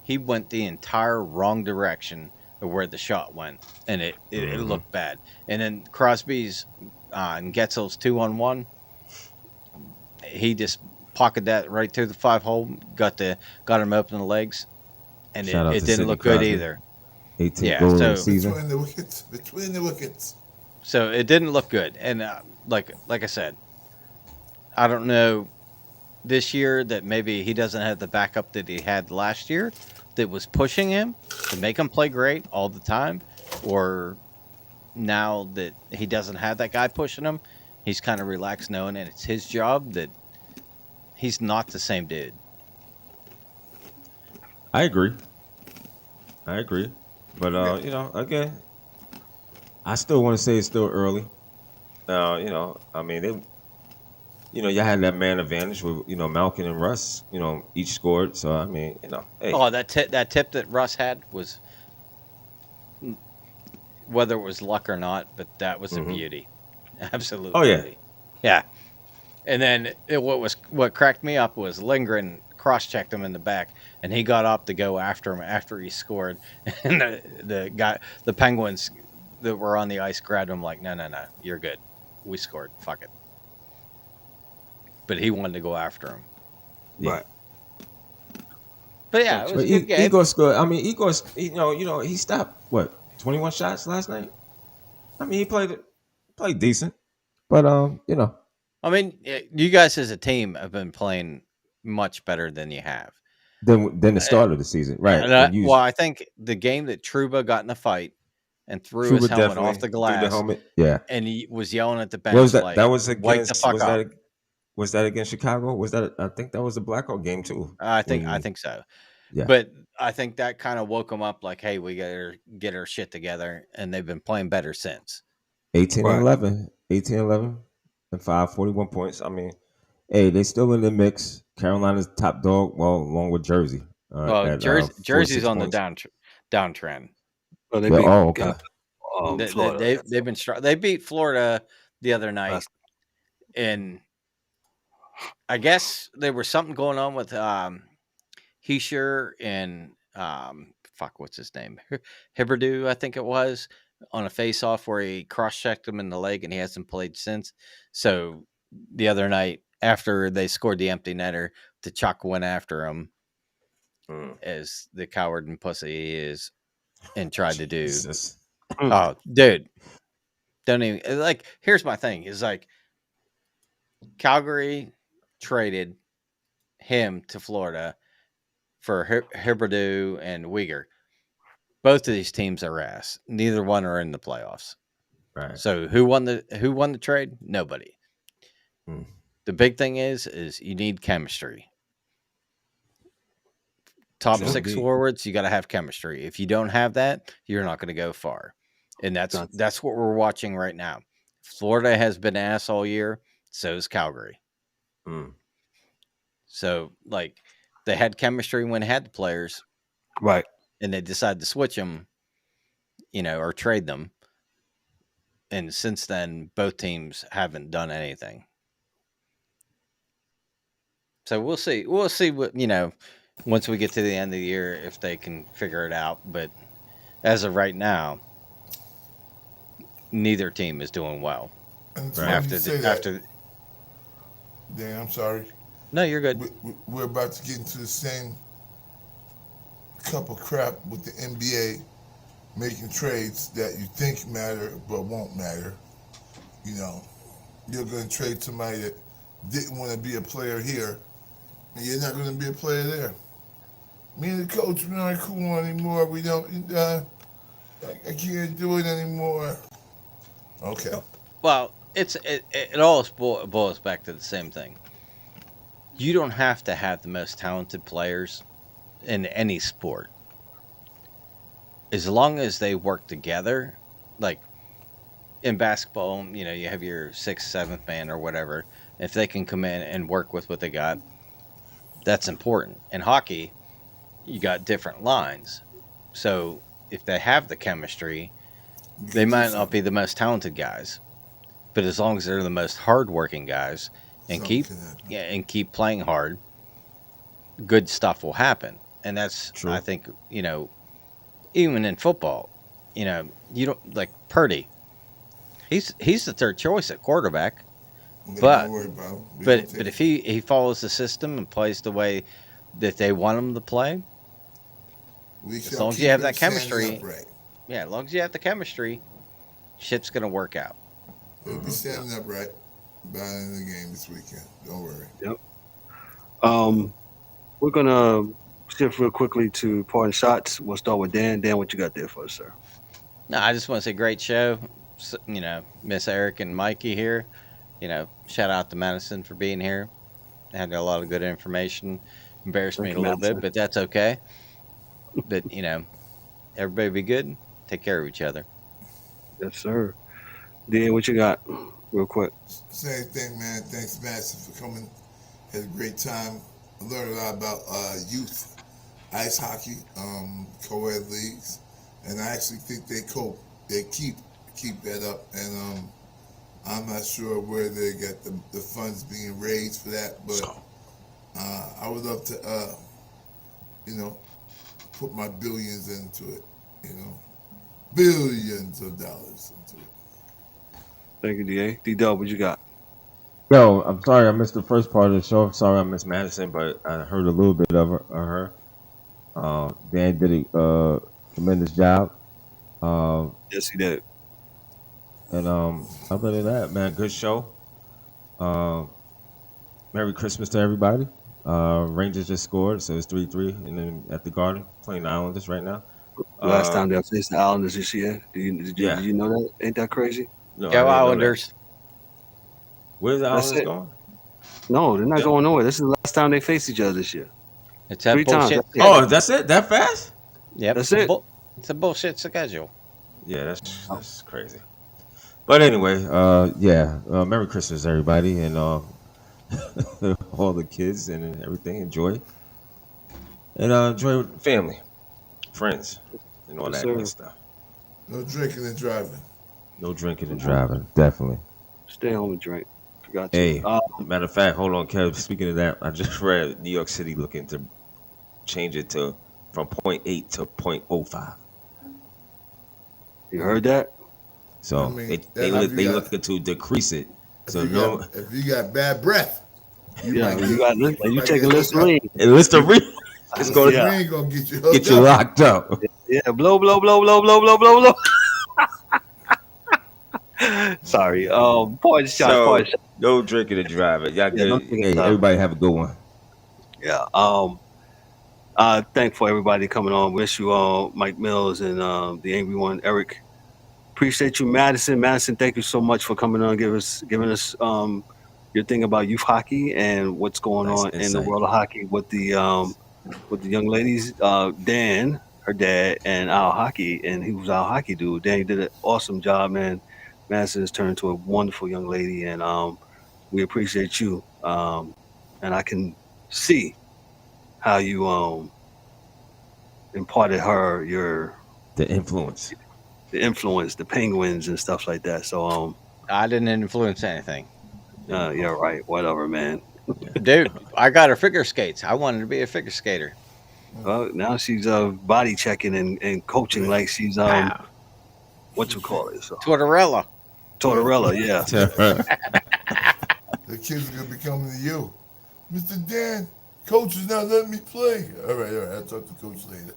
Speaker 4: he went the entire wrong direction of where the shot went, and it looked bad. And then Crosby's and Getzel's 2-on-1, he just pocketed that right through the 5-hole, got him open the legs, and
Speaker 6: Shout out
Speaker 4: it
Speaker 6: to
Speaker 4: didn't
Speaker 6: Sidney
Speaker 4: look good
Speaker 6: Crosby.
Speaker 4: either.
Speaker 6: 18th
Speaker 4: Yeah,
Speaker 6: goal of
Speaker 4: so-
Speaker 6: the season.
Speaker 3: Between the wickets.
Speaker 4: So it didn't look good. And like I said, I don't know this year that maybe he doesn't have the backup that he had last year that was pushing him to make him play great all the time, or now that he doesn't have that guy pushing him, he's kind of relaxed knowing that it's his job, that he's not the same dude.
Speaker 6: I agree. But again, I still want to say it's still early. I mean, y'all had that man advantage with Malkin and Russ. Each scored. So I mean, hey.
Speaker 4: Oh, that tip that Russ had was, whether it was luck or not, but that was a beauty. Absolute
Speaker 6: Oh, yeah.
Speaker 4: beauty. Yeah. And then what cracked me up was Lindgren cross-checked him in the back, and he got up to go after him after he scored. And the Penguins that were on the ice grabbed him like, no, you're good. We scored. Fuck it. But he wanted to go after him.
Speaker 2: Right.
Speaker 4: But yeah, it was a good game.
Speaker 6: Igor scored. I mean, Igor's, he stopped, 21 shots last night? I mean, he played decent. But,
Speaker 4: I mean, you guys as a team have been playing much better than you have.
Speaker 6: than the start of the season. Right.
Speaker 4: Well, I think the game that Trouba got in a fight and threw his helmet off the glass,
Speaker 6: yeah,
Speaker 4: and he was yelling at the bench.
Speaker 6: What was that?
Speaker 4: Like,
Speaker 6: That was
Speaker 4: wake the
Speaker 6: against.
Speaker 4: fuck up.
Speaker 6: Was that against Chicago? I think that was the Blackhawk game too.
Speaker 4: I think so.
Speaker 6: Yeah.
Speaker 4: But I think that kind of woke them up. Like, hey, we got to get our shit together, and they've been playing better since.
Speaker 6: 18-11, and 41 points. I mean, hey, they still in the mix. Carolina's top dog. Well, along with Jersey.
Speaker 4: Jersey's on
Speaker 6: points.
Speaker 4: the downtrend.
Speaker 2: Well, they
Speaker 6: okay.
Speaker 4: They've been strong. They beat Florida the other night, and I guess there was something going on with Heischer and what's his name? Hiberdeau, I think it was, on a face-off where he cross-checked him in the leg, and he hasn't played since. So the other night, after they scored the empty netter, T'Chaka went after him as the coward and pussy he is, and tried to do. Oh, dude, don't even like. Here's my thing: is like Calgary traded him to Florida for Hiberdeau and Uyghur. Both of these teams are ass. Neither one are in the playoffs.
Speaker 6: Right.
Speaker 4: So who won the trade? Nobody. The big thing is you need chemistry. Top six forwards, you got to have chemistry. If you don't have that, you're not going to go far. And that's what we're watching right now. Florida has been ass all year. So is Calgary. So, like, they had chemistry when they had the players.
Speaker 2: Right.
Speaker 4: And they decided to switch them, or trade them. And since then, both teams haven't done anything. So we'll see. We'll see what, once we get to the end of the year, if they can figure it out. But as of right now, neither team is doing well.
Speaker 3: And Dan, I'm sorry.
Speaker 4: No, you're good.
Speaker 3: We're about to get into the same cup of crap with the NBA making trades that you think matter but won't matter. You're going to trade somebody that didn't want to be a player here, and you're not going to be a player there. Me and the coach, we're not cool anymore. We don't. I can't do it anymore. Okay.
Speaker 4: Well, it all boils back to the same thing. You don't have to have the most talented players in any sport. As long as they work together, like in basketball, you have your 6th, 7th man or whatever. If they can come in and work with what they got, that's important. In hockey, you got different lines. So if they have the chemistry, They might not be the most talented guys, but as long as they're the most hardworking guys and keep playing hard, good stuff will happen. And that's
Speaker 6: True.
Speaker 4: I think even in football, you don't like Purdy. He's the third choice at quarterback, but
Speaker 3: Don't worry about him.
Speaker 4: but if he follows the system and plays the way that they want him to play, as long as you have that chemistry, yeah, as long as you have the chemistry, shit's gonna work out.
Speaker 3: He'll be standing upright by the end of the game this weekend. Don't worry.
Speaker 2: Yep. We're gonna shift real quickly to parting shots. We'll start with Dan. Dan, what you got there for us, sir?
Speaker 4: No, I just want to say great show. Miss Eric and Mikey here. Shout out to Madison for being here. Had a lot of good information. Embarrassed me a little bit, but that's okay. But everybody be good. Take care of each other.
Speaker 2: Yes, sir. Dan, what you got? Real quick.
Speaker 3: Same thing, man. Thanks, Madison, for coming. Had a great time. I learned a lot about youth ice hockey, coed leagues, and I actually think they keep that up. And I'm not sure where they get the funds being raised for that, but I would love to, put my billions into it. Billions of dollars into it.
Speaker 2: Thank you, DA. D-Dub, what you got?
Speaker 6: Yo, I'm sorry I missed the first part of the show. I'm sorry I missed Madison, but I heard a little bit of her. Dan did a tremendous job.
Speaker 2: Yes, he did.
Speaker 6: And other than that, man, good show. Merry Christmas to everybody. Rangers just scored, so it's 3-3, and then at the Garden playing the Islanders right now.
Speaker 2: Last time they faced the Islanders this year. Did you know that? Ain't that crazy?
Speaker 6: No,
Speaker 4: Go Islanders.
Speaker 6: Where's the Islanders going?
Speaker 2: No, they're not going nowhere. This is the last time they faced each other this year.
Speaker 4: It's that
Speaker 2: 3 times.
Speaker 4: bullshit.
Speaker 6: Oh, that's it? That fast?
Speaker 4: Yep,
Speaker 2: That's it.
Speaker 4: It's a bullshit schedule.
Speaker 6: Yeah, that's crazy. But anyway, Merry Christmas, everybody, and all the kids and everything. Enjoy. And enjoy with family, friends, and all that good stuff.
Speaker 3: No drinking and driving.
Speaker 6: No drinking and driving, definitely.
Speaker 2: Stay home and drink. Forgot to.
Speaker 6: Hey, matter of fact, hold on, Kev. Speaking of that, I just read New York City looking to change it from 0.8 to 0.05.
Speaker 2: You heard that?
Speaker 6: So
Speaker 3: I mean,
Speaker 6: they looking to decrease it. So
Speaker 3: if you got bad breath,
Speaker 2: you take a Listerine.
Speaker 6: And Listerine is going
Speaker 3: to
Speaker 6: get you locked up.
Speaker 2: Yeah, blow, blow, blow, blow, blow, blow, blow, blow. Sorry. Point shot.
Speaker 6: No drinking and driving. Y'all good. Hey, everybody have a good one.
Speaker 2: Yeah. Thankful everybody coming on. Wish you all, Mike Mills and the Angry One, Eric. Appreciate you, Madison. Madison, thank you so much for coming on, giving us your thing about youth hockey and what's going on in the world of hockey with the young ladies. Dan, her dad, and our hockey, and he was our hockey dude. Dan, you did an awesome job, man. Madison has turned into a wonderful young lady, and we appreciate you. And I can see how you imparted her
Speaker 6: the influence,
Speaker 2: the Penguins and stuff like that. So
Speaker 4: I didn't influence anything.
Speaker 2: Yeah, right. Whatever, man.
Speaker 4: Dude, I got her figure skates. I wanted to be a figure skater.
Speaker 2: Well, now she's body checking and coaching like she's what you call it? So.
Speaker 4: Tortorella,
Speaker 2: yeah.
Speaker 3: The kids are gonna be coming to you, Mr. Dan. Coach is not letting me play. All right. I'll talk to Coach later.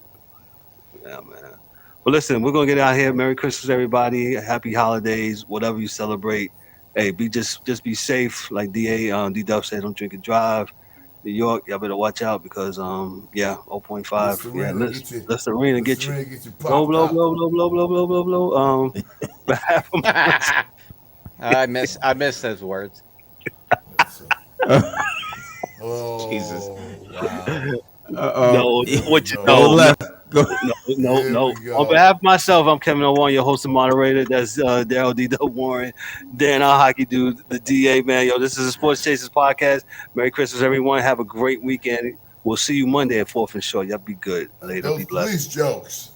Speaker 2: Yeah, man. Well, listen, we're gonna get out here. Merry Christmas, everybody. Happy holidays, whatever you celebrate. Hey, just be safe. Like D-Dub said, don't drink and drive. New York, y'all better watch out because 0.5. Yeah, Listerine and get you. Blow, blow, blow, blow, blow, blow, blow, blow, blow.
Speaker 4: I miss those words.
Speaker 3: Oh,
Speaker 6: Jesus.
Speaker 3: Wow.
Speaker 2: No, what you know? No. On behalf of myself, I'm Kevin O'Warren, your host and moderator. That's Daryl D. Warren, Dan, our hockey dude, the DA, man. Yo, this is a Sports Chasers podcast. Merry Christmas, everyone. Have a great weekend. We'll see you Monday at 4th and Short. Y'all be good. Later.
Speaker 3: Those
Speaker 2: Be blessed.
Speaker 3: police jokes.